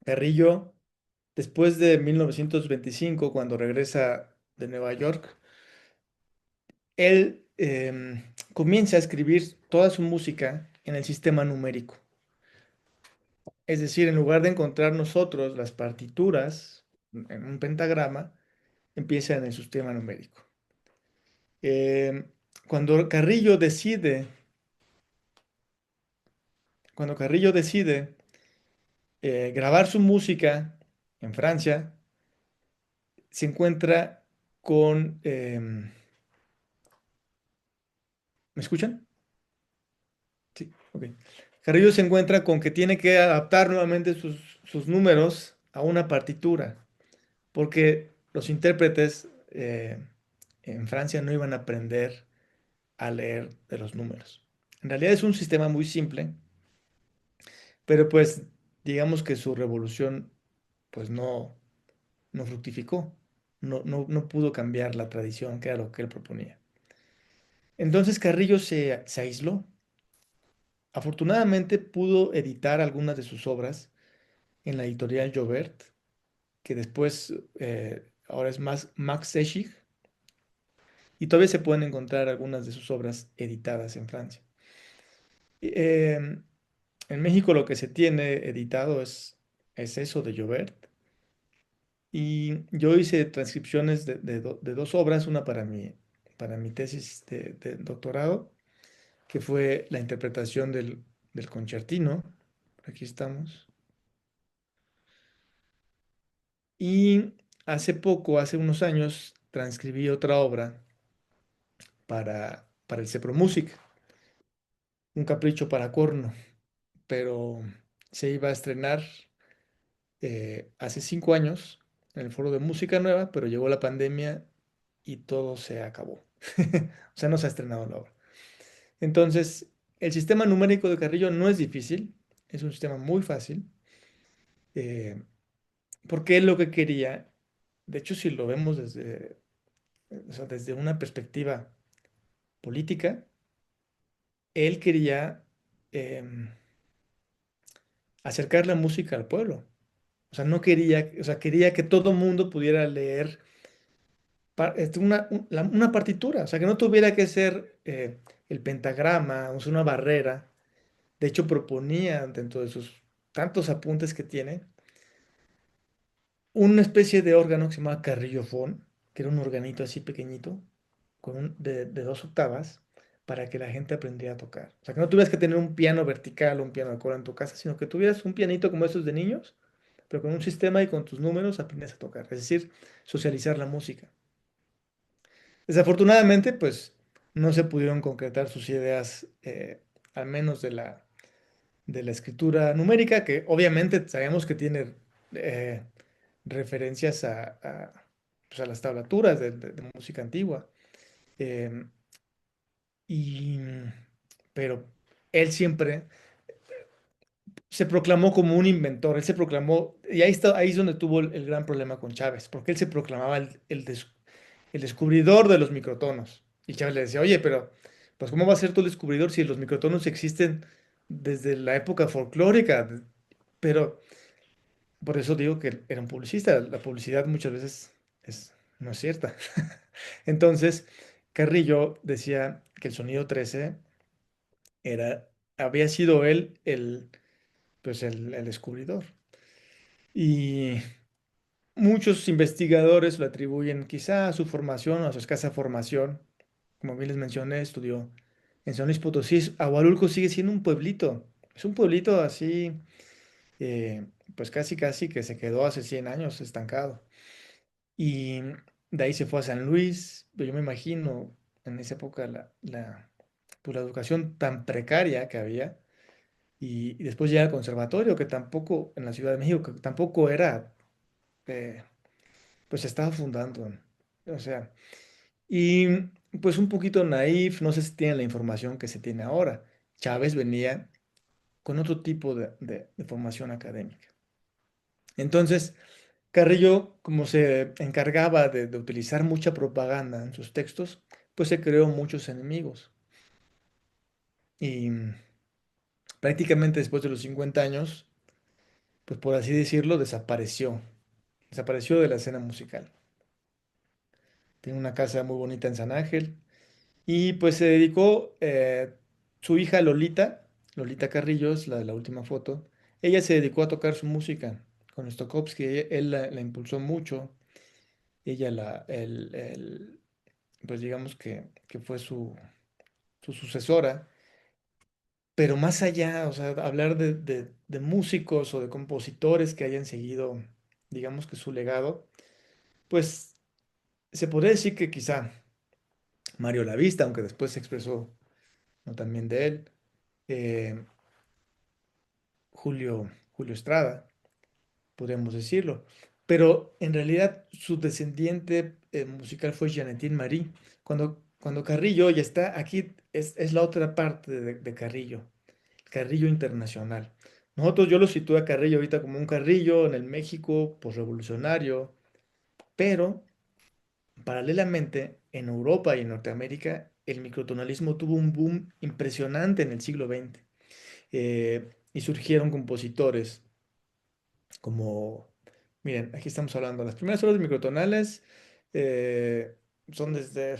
Carrillo, después de 1925, cuando regresa de Nueva York, él comienza a escribir toda su música en el sistema numérico. Es decir, en lugar de encontrar nosotros las partituras en un pentagrama, empieza en el sistema numérico. Em, cuando Carrillo decide, cuando Carrillo decide grabar su música en Francia, se encuentra con... ¿me escuchan? Sí, ok. Carrillo se encuentra con que tiene que adaptar nuevamente sus números a una partitura, porque los intérpretes en Francia no iban a aprender a leer de los números. En realidad es un sistema muy simple, pero pues digamos que su revolución pues no fructificó, no pudo cambiar la tradición que era lo que él proponía. Entonces Carrillo se aisló. Afortunadamente pudo editar algunas de sus obras en la editorial Jobert, que después ahora es más Max Sechig, y todavía se pueden encontrar algunas de sus obras editadas en Francia. En México lo que se tiene editado es eso de Jobert, y yo hice transcripciones de dos obras, una para mi tesis de doctorado, que fue la interpretación del concertino. Aquí estamos. Y hace poco, hace unos años, transcribí otra obra para el Cepro Music, un capricho para corno, pero se iba a estrenar hace 5 años en el Foro de Música Nueva, pero llegó la pandemia y todo se acabó. O sea, no se ha estrenado la obra. Entonces, el sistema numérico de Carrillo no es difícil, es un sistema muy fácil, eh, porque él lo que quería, de hecho, si lo vemos o sea, desde una perspectiva política, él quería acercar la música al pueblo. O sea, no quería, o sea, quería que todo mundo pudiera leer una partitura, o sea, que no tuviera que ser el pentagrama, o sea, una barrera. De hecho, proponía dentro de sus tantos apuntes que tiene, una especie de órgano que se llamaba carrillofón, que era un organito así pequeñito, de 2 octavas, para que la gente aprendiera a tocar. O sea, que no tuvieras que tener un piano vertical o un piano de cola en tu casa, sino que tuvieras un pianito como esos de niños, pero con un sistema y con tus números aprendes a tocar, es decir, socializar la música. Desafortunadamente, pues no se pudieron concretar sus ideas, al menos de la escritura numérica, que obviamente sabemos que tiene eh, referencias pues, a las tablaturas de música antigua. Em, y, pero él siempre se proclamó como un inventor, él se proclamó, y ahí es donde tuvo el gran problema con Chávez, porque él se proclamaba el descubridor de los microtonos. Y Chávez le decía, oye, pero, pues, ¿cómo va a ser tú el descubridor si los microtonos existen desde la época folclórica? Pero por eso digo que él era un publicista. La publicidad muchas veces no es cierta. Entonces, Carrillo decía que el sonido 13 había sido él el descubridor. Y muchos investigadores lo atribuyen quizá a su formación o a su escasa formación. Como bien les mencioné, estudió en San Luis Potosí. Ahualulco sigue siendo un pueblito. Es un pueblito así, eh, pues casi casi que se quedó hace 100 años estancado. Y de ahí se fue a San Luis. Pero yo me imagino en esa época pues, la educación tan precaria que había. Y después llega al conservatorio, que tampoco, en la Ciudad de México, que tampoco era, eh, pues se estaba fundando. O sea, y pues un poquito naif, no sé si tienen la información que se tiene ahora. Chávez venía con otro tipo de formación académica. Entonces, Carrillo, como se encargaba de utilizar mucha propaganda en sus textos, pues se creó muchos enemigos. Y prácticamente después de los 50 años, pues por así decirlo, desapareció de la escena musical. Tiene una casa muy bonita en San Ángel y pues se dedicó, su hija Lolita Carrillo, es la de la última foto, ella se dedicó a tocar su música con Stokowski, él la impulsó mucho, ella pues digamos que fue su sucesora, pero más allá, o sea, hablar de músicos o de compositores que hayan seguido, digamos que su legado, pues se podría decir que quizá Mario Lavista, aunque después se expresó no también de él, eh, Julio Estrada, podríamos decirlo, pero en realidad su descendiente musical fue Jeanetine Marie. Cuando Carrillo ya está aquí, es la otra parte de Carrillo. Carrillo internacional. Yo lo sitúo a Carrillo ahorita como un Carrillo en el México posrevolucionario, pero paralelamente en Europa y en Norteamérica el microtonalismo tuvo un boom impresionante en el siglo XX, y surgieron compositores como, miren, aquí estamos hablando, las primeras obras microtonales eh, son desde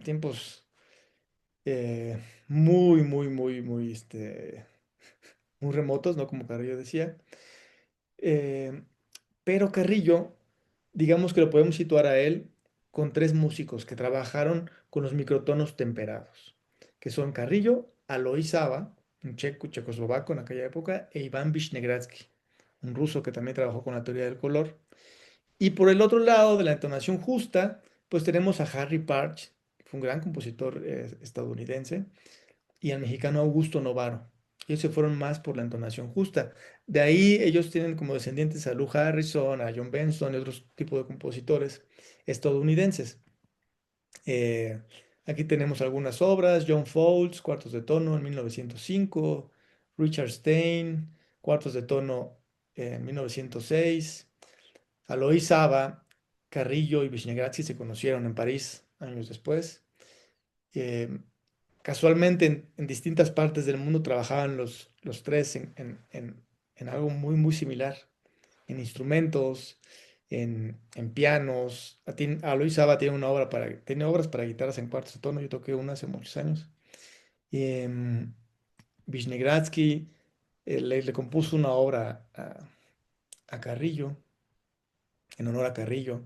tiempos muy, muy, muy, muy, muy remotos, ¿no? Como Carrillo decía. Eh, pero Carrillo, digamos que lo podemos situar a él con tres músicos que trabajaron con los microtonos temperados, que son Carrillo, Alois Saba, un checoslovaco en aquella época, e Iván Vishnegradsky, un ruso que también trabajó con la teoría del color. Y por el otro lado de la entonación justa, pues tenemos a Harry Partch, que fue un gran compositor estadounidense, y al mexicano Augusto Novaro. Ellos se fueron más por la entonación justa. De ahí ellos tienen como descendientes a Lou Harrison, a John Benson y otros tipos de compositores estadounidenses. Eh, Aquí tenemos algunas obras: John Fowles, cuartos de tono en 1905, Richard Stein, cuartos de tono en 1906, Alois Saba, Carrillo y Vishnegradski se conocieron en París años después. Eh, Casualmente en distintas partes del mundo trabajaban los tres en algo muy, muy similar. en instrumentos, en pianos. Luis Saba tiene obras para guitarras en cuartos de tono. Yo toqué una hace muchos años. Em, Vishnegradsky le compuso una obra a Carrillo, en honor a Carrillo.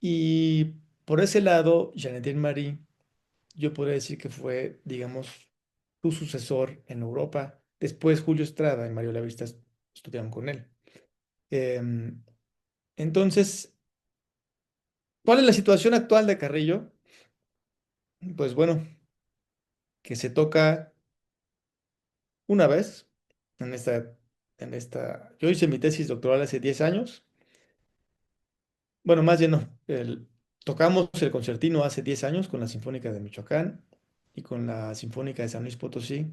Y por ese lado, Jean-Étienne Marie, yo podría decir que fue, digamos, su sucesor en Europa. Después Julio Estrada y Mario Lavista estudiaron con él. Em, entonces, ¿cuál es la situación actual de Carrillo? Pues bueno, que se toca una vez yo hice mi tesis doctoral hace 10 años. Bueno, más bien no. Tocamos el concertino hace 10 años con la Sinfónica de Michoacán y con la Sinfónica de San Luis Potosí.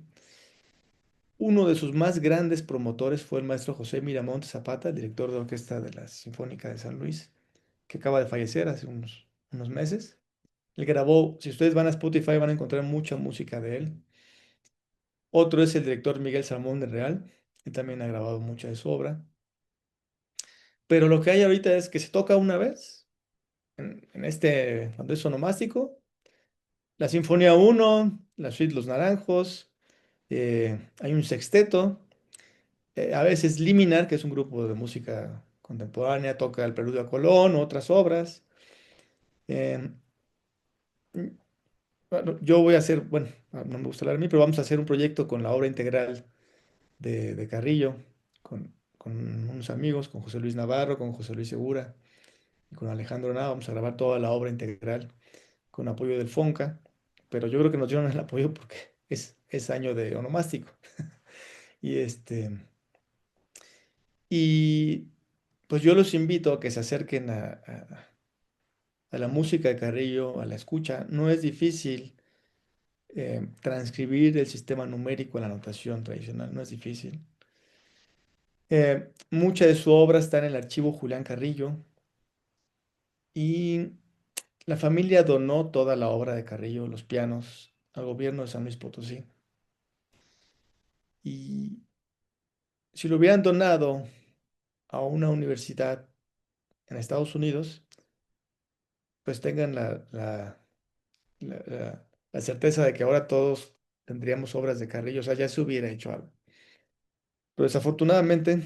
Uno de sus más grandes promotores fue el maestro José Miramontes Zapata, el director de orquesta de la Sinfónica de San Luis, que acaba de fallecer hace unos meses. Él grabó, si ustedes van a Spotify van a encontrar mucha música de él. Otro es el director Miguel Salmón de Real, él también ha grabado mucha de su obra. Pero lo que hay ahorita es que se toca una vez en este cuando es onomástico, la Sinfonía uno, la Suite Los Naranjos, hay un sexteto, a veces Liminar, que es un grupo de música contemporánea, toca el Preludio a Colón, otras obras. Eh, mm, bueno, yo voy a hacer, bueno, no me gusta hablar de mí, pero vamos a hacer un proyecto con la obra integral de Carrillo, con unos amigos, con José Luis Navarro, con José Luis Segura y con Alejandro Nava. Vamos a grabar toda la obra integral con apoyo del FONCA, pero yo creo que nos dieron el apoyo porque es año de onomástico. Y y pues yo los invito a que se acerquen a la música de Carrillo, a la escucha. No es difícil transcribir el sistema numérico en la notación tradicional, no es difícil. Mucha de su obra está en el archivo Julián Carrillo y la familia donó toda la obra de Carrillo, los pianos, al gobierno de San Luis Potosí. Y si lo hubieran donado a una universidad en Estados Unidos, pues tengan la certeza de que ahora todos tendríamos obras de Carrillo, o sea, ya se hubiera hecho algo. Pero desafortunadamente,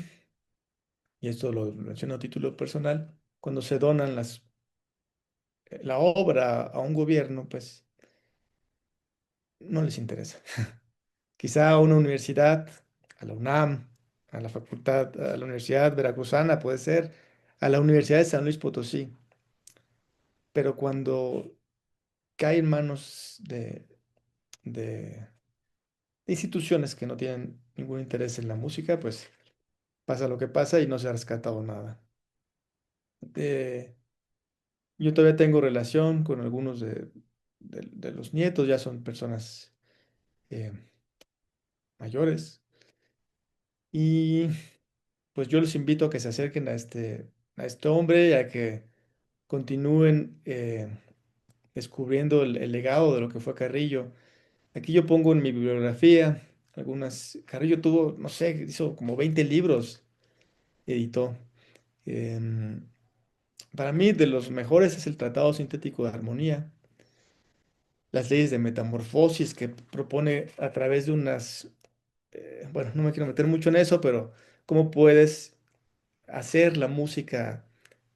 y esto lo menciono a título personal, cuando se donan la obra a un gobierno, pues no les interesa. Quizá a una universidad, a la UNAM, a la Universidad Veracruzana, puede ser, a la Universidad de San Luis Potosí, pero cuando cae en manos de instituciones que no tienen ningún interés en la música, pues pasa lo que pasa y no se ha rescatado nada. Eh, yo todavía tengo relación con algunos de los nietos, ya son personas eh, mayores, y pues yo los invito a que se acerquen a este hombre y a que continúen descubriendo el legado de lo que fue Carrillo. Aquí yo pongo en mi bibliografía Carrillo tuvo, no sé, hizo como 20 libros, editó. Em, para mí, de los mejores es el Tratado Sintético de Armonía, las leyes de metamorfosis que propone a través de bueno, no me quiero meter mucho en eso, pero cómo puedes hacer la música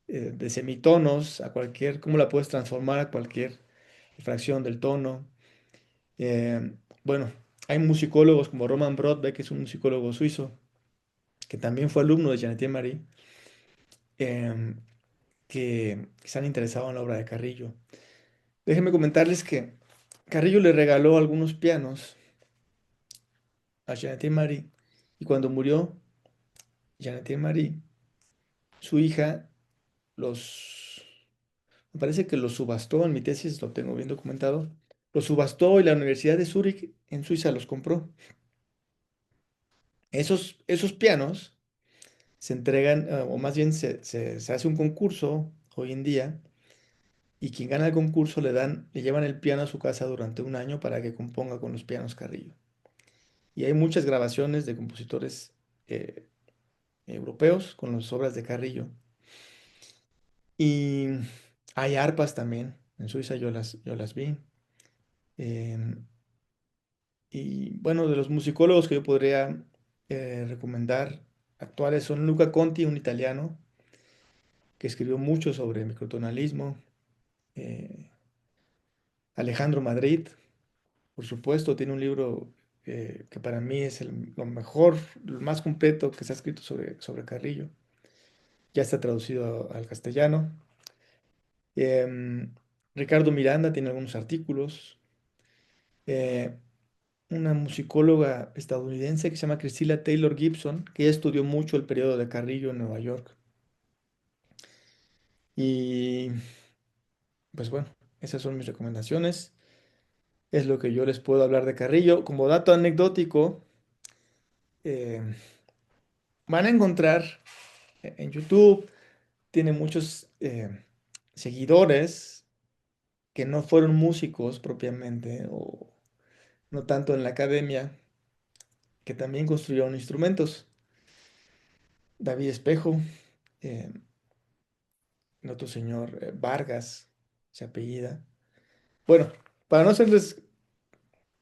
de semitonos cómo la puedes transformar a cualquier fracción del tono. Bueno, hay musicólogos como Roman Brodbeck, que es un musicólogo suizo, que también fue alumno de Jean-Etienne Marie, em, que se han interesado en la obra de Carrillo. Déjenme comentarles que Carrillo le regaló algunos pianos a Jean-Etienne Marie y cuando murió Jean-Etienne Marie, su hija los, me parece que los subastó, en mi tesis lo tengo bien documentado, los subastó y la Universidad de Zúrich en Suiza los compró. Esos pianos se entregan, o más bien se hace un concurso hoy en día y quien gana el concurso le llevan el piano a su casa durante un año para que componga con los pianos Carrillo. Y hay muchas grabaciones de compositores eh, europeos con las obras de Carrillo. Y hay arpas también. En Suiza yo las vi. Em, y bueno, de los musicólogos que yo podría recomendar actuales son Luca Conti, un italiano que escribió mucho sobre microtonalismo. eh, Alejandro Madrid, por supuesto, tiene un libro que para mí es lo mejor, lo más completo que se ha escrito sobre Carrillo. Ya está traducido al castellano. Em, Ricardo Miranda tiene algunos artículos. Eh, una musicóloga estadounidense que se llama Priscilla Taylor Gibson, que ella estudió mucho el periodo de Carrillo en Nueva York. Y pues bueno, esas son mis recomendaciones. Es lo que yo les puedo hablar de Carrillo. Como dato anecdótico, eh, van a encontrar en YouTube, tiene muchos seguidores que no fueron músicos propiamente, o no tanto en la academia, que también construyeron instrumentos. David Espejo, eh, el otro señor Vargas, se apellida. Bueno, para no hacerles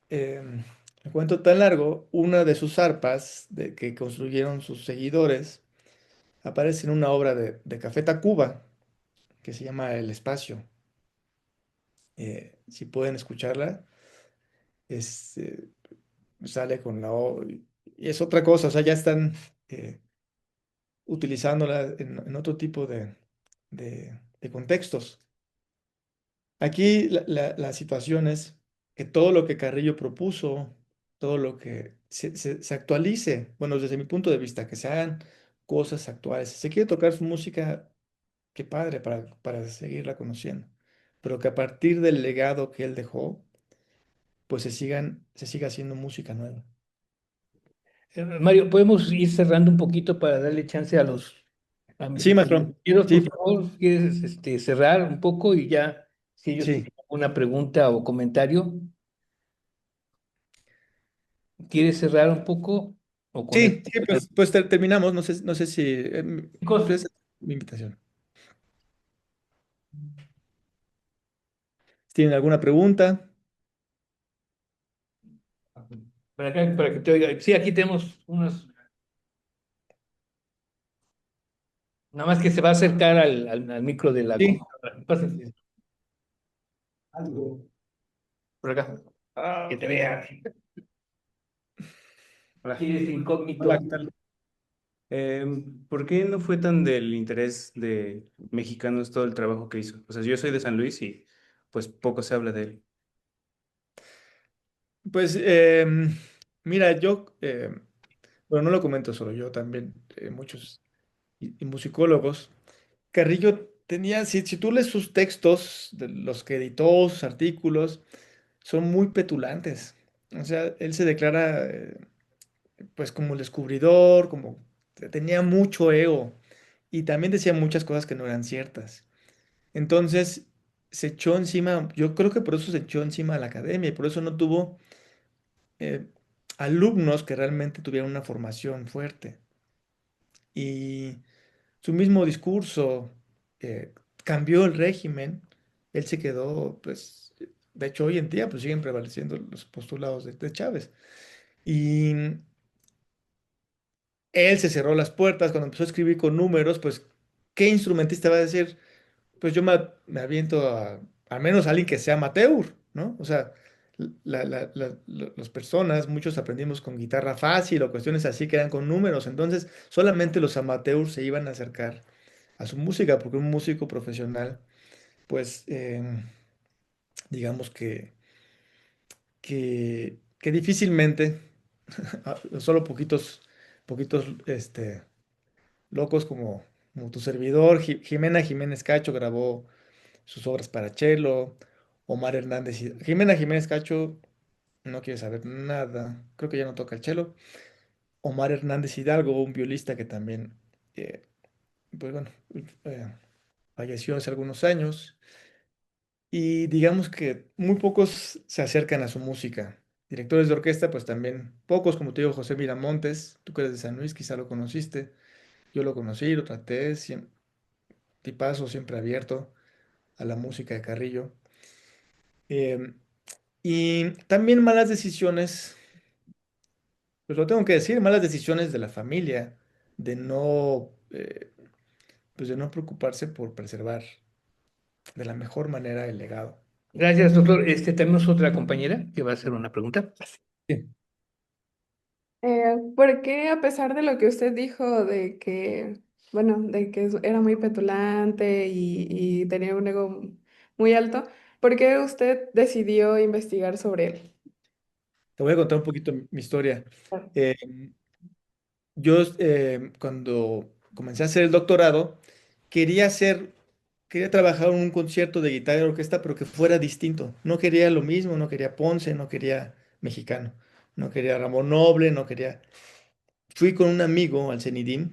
el cuento tan largo, una de sus arpas que construyeron sus seguidores aparece en una obra de Café Tacuba que se llama El Espacio. Si pueden escucharla, es, sale con y es otra cosa, o sea, ya están eh, utilizándola en otro tipo de contextos. Aquí la situación es que todo lo que Carrillo propuso, todo lo que se actualice, bueno, desde mi punto de vista, que se hagan cosas actuales. Si se quiere tocar su música, qué padre para seguirla conociendo, pero que a partir del legado que él dejó, pues se siga haciendo música nueva. Mario, podemos ir cerrando un poquito para darle chance a mis Sí, maestro. compañeros, por Sí, favor, ¿quieres cerrar un poco y ya, si ellos sí. tienen alguna pregunta o comentario, ¿quieres cerrar un poco o con esto? Sí, sí, pues terminamos. No sé si Chicos, pues, mi invitación. ¿Tienen alguna pregunta? para acá, para que te oiga. Sí, aquí tenemos unos, nada más que se va a acercar al micro de la Sí. computadora. Pásense. Por acá, que te vea. Hola. Aquí es Hola, incógnito. ¿qué tal? ¿Por qué no fue tan del interés de mexicanos todo el trabajo que hizo? O sea, yo soy de San Luis y pues poco se habla de él. Pues mira, bueno, no lo comento solo yo, también muchos y musicólogos. Carrillo tenía, si tú lees sus textos, de los que editó, sus artículos, son muy petulantes. O sea, él se declara pues como el descubridor, como tenía mucho ego y también decía muchas cosas que no eran ciertas. Entonces se echó encima, yo creo que por eso se echó encima a la academia y por eso no tuvo eh, alumnos que realmente tuvieran una formación fuerte. Y su mismo discurso cambió el régimen, él se quedó, pues, de hecho hoy en día pues siguen prevaleciendo los postulados de Chávez. Y él se cerró las puertas cuando empezó a escribir con números, pues, ¿qué instrumentista va a decir? Pues yo me aviento al menos a alguien que sea amateur, ¿no? O sea, las personas, muchos aprendimos con guitarra fácil o cuestiones así que eran con números, entonces solamente los amateurs se iban a acercar a su música, porque un músico profesional, pues, digamos que difícilmente, solo poquitos, locos como tu servidor, Jimena Jiménez Cacho grabó sus obras para cello, Omar Hernández, Jimena Jiménez Cacho no quiere saber nada, creo que ya no toca el cello, Omar Hernández Hidalgo, un violista que también, eh, pues bueno, eh, falleció hace algunos años, y digamos que muy pocos se acercan a su música. Directores de orquesta, pues también pocos, como te digo, José Miramontes, tú que eres de San Luis, quizá lo conociste, yo lo conocí, lo traté, tipazo, siempre abierto a la música de Carrillo. Em, y también malas decisiones, pues lo tengo que decir, malas decisiones de la familia, de no, pues de no preocuparse por preservar de la mejor manera el legado. Gracias, doctor. Tenemos otra compañera que va a hacer una pregunta. Sí. ¿Por qué, a pesar de lo que usted dijo de que, bueno, de que era muy petulante y tenía un ego muy alto, por qué usted decidió investigar sobre él? Te voy a contar un poquito mi historia. Claro. Eh, yo cuando comencé a hacer el doctorado, quería hacer, quería trabajar en un concierto de guitarra y orquesta, pero que fuera distinto. No quería lo mismo, no quería Ponce, no quería mexicano, no quería Ramón Noble, no quería... Fui con un amigo al CENIDIM,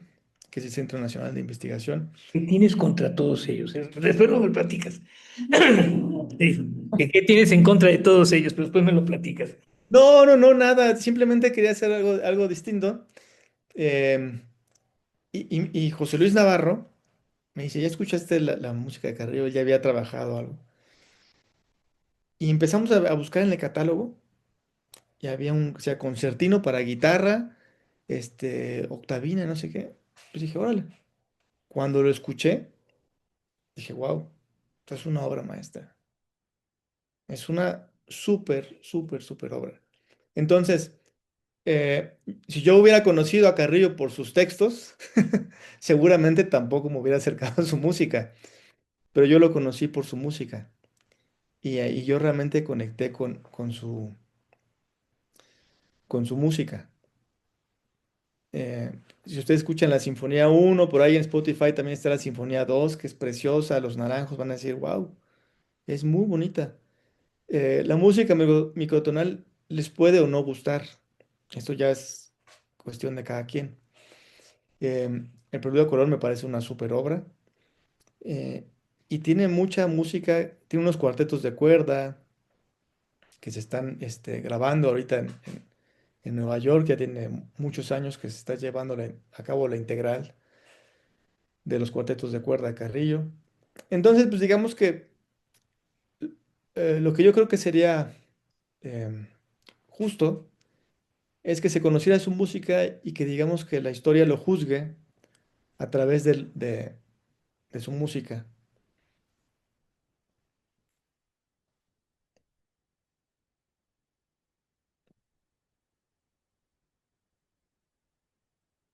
que es el Centro Nacional de Investigación. ¿Qué tienes contra todos ellos? Después no me platicas. Sí, ¿qué tienes en contra de todos ellos? Pero después me lo platicas. No, no, no, nada, simplemente quería hacer algo distinto. Em, y José Luis Navarro me dice, ¿ya escuchaste la música de Carrillo? Ya había trabajado algo. Y empezamos a buscar en el catálogo y había un, o sea, concertino para guitarra, octavina, no sé qué. Pues dije, órale. Cuando lo escuché, dije, wow, esta es una obra maestra. Es una súper, súper, súper obra. Entonces, si yo hubiera conocido a Carrillo por sus textos, seguramente tampoco me hubiera acercado a su música, pero yo lo conocí por su música y yo realmente conecté con su música. Si ustedes escuchan la Sinfonía uno por ahí en Spotify también está la Sinfonía 2 que es preciosa, los naranjos van a decir, wow, es muy bonita. La música microtonal les puede o no gustar, esto ya es cuestión de cada quien. El Preludio de Color me parece una super obra eh, y tiene mucha música, tiene unos cuartetos de cuerda que se están grabando ahorita en Nueva York, ya tiene muchos años que se está llevando a cabo la integral de los cuartetos de cuerda de Carrillo. Entonces, pues digamos que lo que yo creo que sería em, justo es que se conociera su música y que digamos que la historia lo juzgue a través de su música.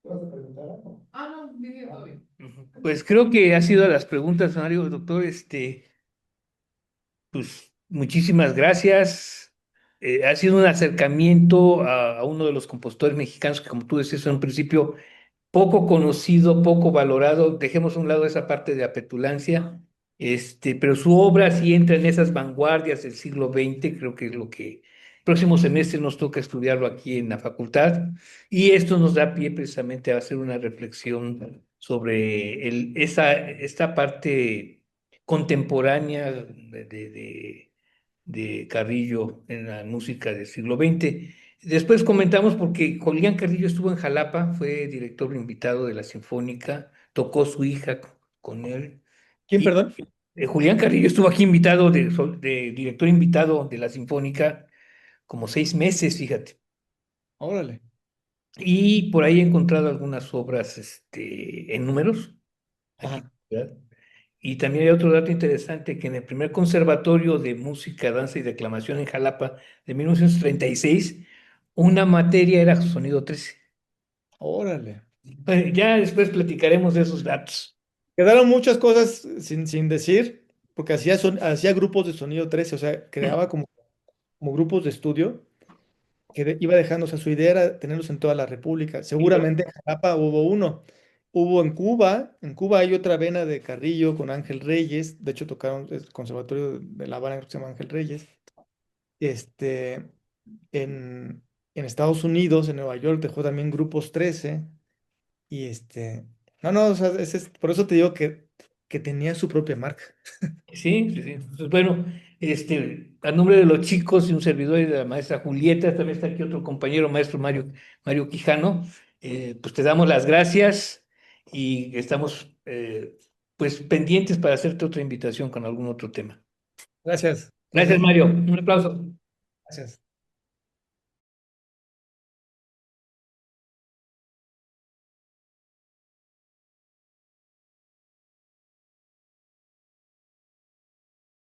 ¿Vas a preguntar algo? Pues creo que ha sido las preguntas, Mario, doctor. Pues muchísimas gracias. Ha sido un acercamiento a uno de los compositores mexicanos que, como tú decías en un principio, poco conocido, poco valorado. Dejemos a un lado esa parte de apetulancia, pero su obra sí entra en esas vanguardias del siglo XX, creo que es lo que el próximo semestre nos toca estudiarlo aquí en la facultad, y esto nos da pie precisamente a hacer una reflexión sobre esta parte contemporánea de Carrillo en la música del siglo XX. Después comentamos porque Julián Carrillo estuvo en Jalapa, fue director invitado de la Sinfónica, tocó su hija con él. ¿Quién, Y perdón? Julián Carrillo estuvo aquí invitado de director invitado de la Sinfónica como 6 meses, fíjate. Órale. Y por ahí he encontrado algunas obras en números, aquí Ajá. en la ciudad. Y también hay otro dato interesante, que en el primer conservatorio de música, danza y declamación en Jalapa de 1936, una materia era sonido 13. Órale. Bueno, ya después platicaremos de esos datos. Quedaron muchas cosas sin decir, porque hacía grupos de sonido 13, o sea, creaba como grupos de estudio que iba dejando, o sea, su idea era tenerlos en toda la República. Seguramente en Jalapa hubo uno. Hubo en Cuba hay otra vena de Carrillo con Ángel Reyes, de hecho tocaron el Conservatorio de La Habana, creo que se llama Ángel Reyes. Este, en Estados Unidos, en Nueva York, dejó también grupos 13. Y no, no, o sea, por eso te digo que tenía su propia marca. Sí, sí, sí. Entonces, bueno, a nombre de los chicos y un servidor y de la maestra Julieta, también está aquí otro compañero, maestro Mario Quijano, pues te damos las gracias y estamos pues pendientes para hacerte otra invitación con algún otro tema. Gracias. Gracias, Mario. Un aplauso. Gracias.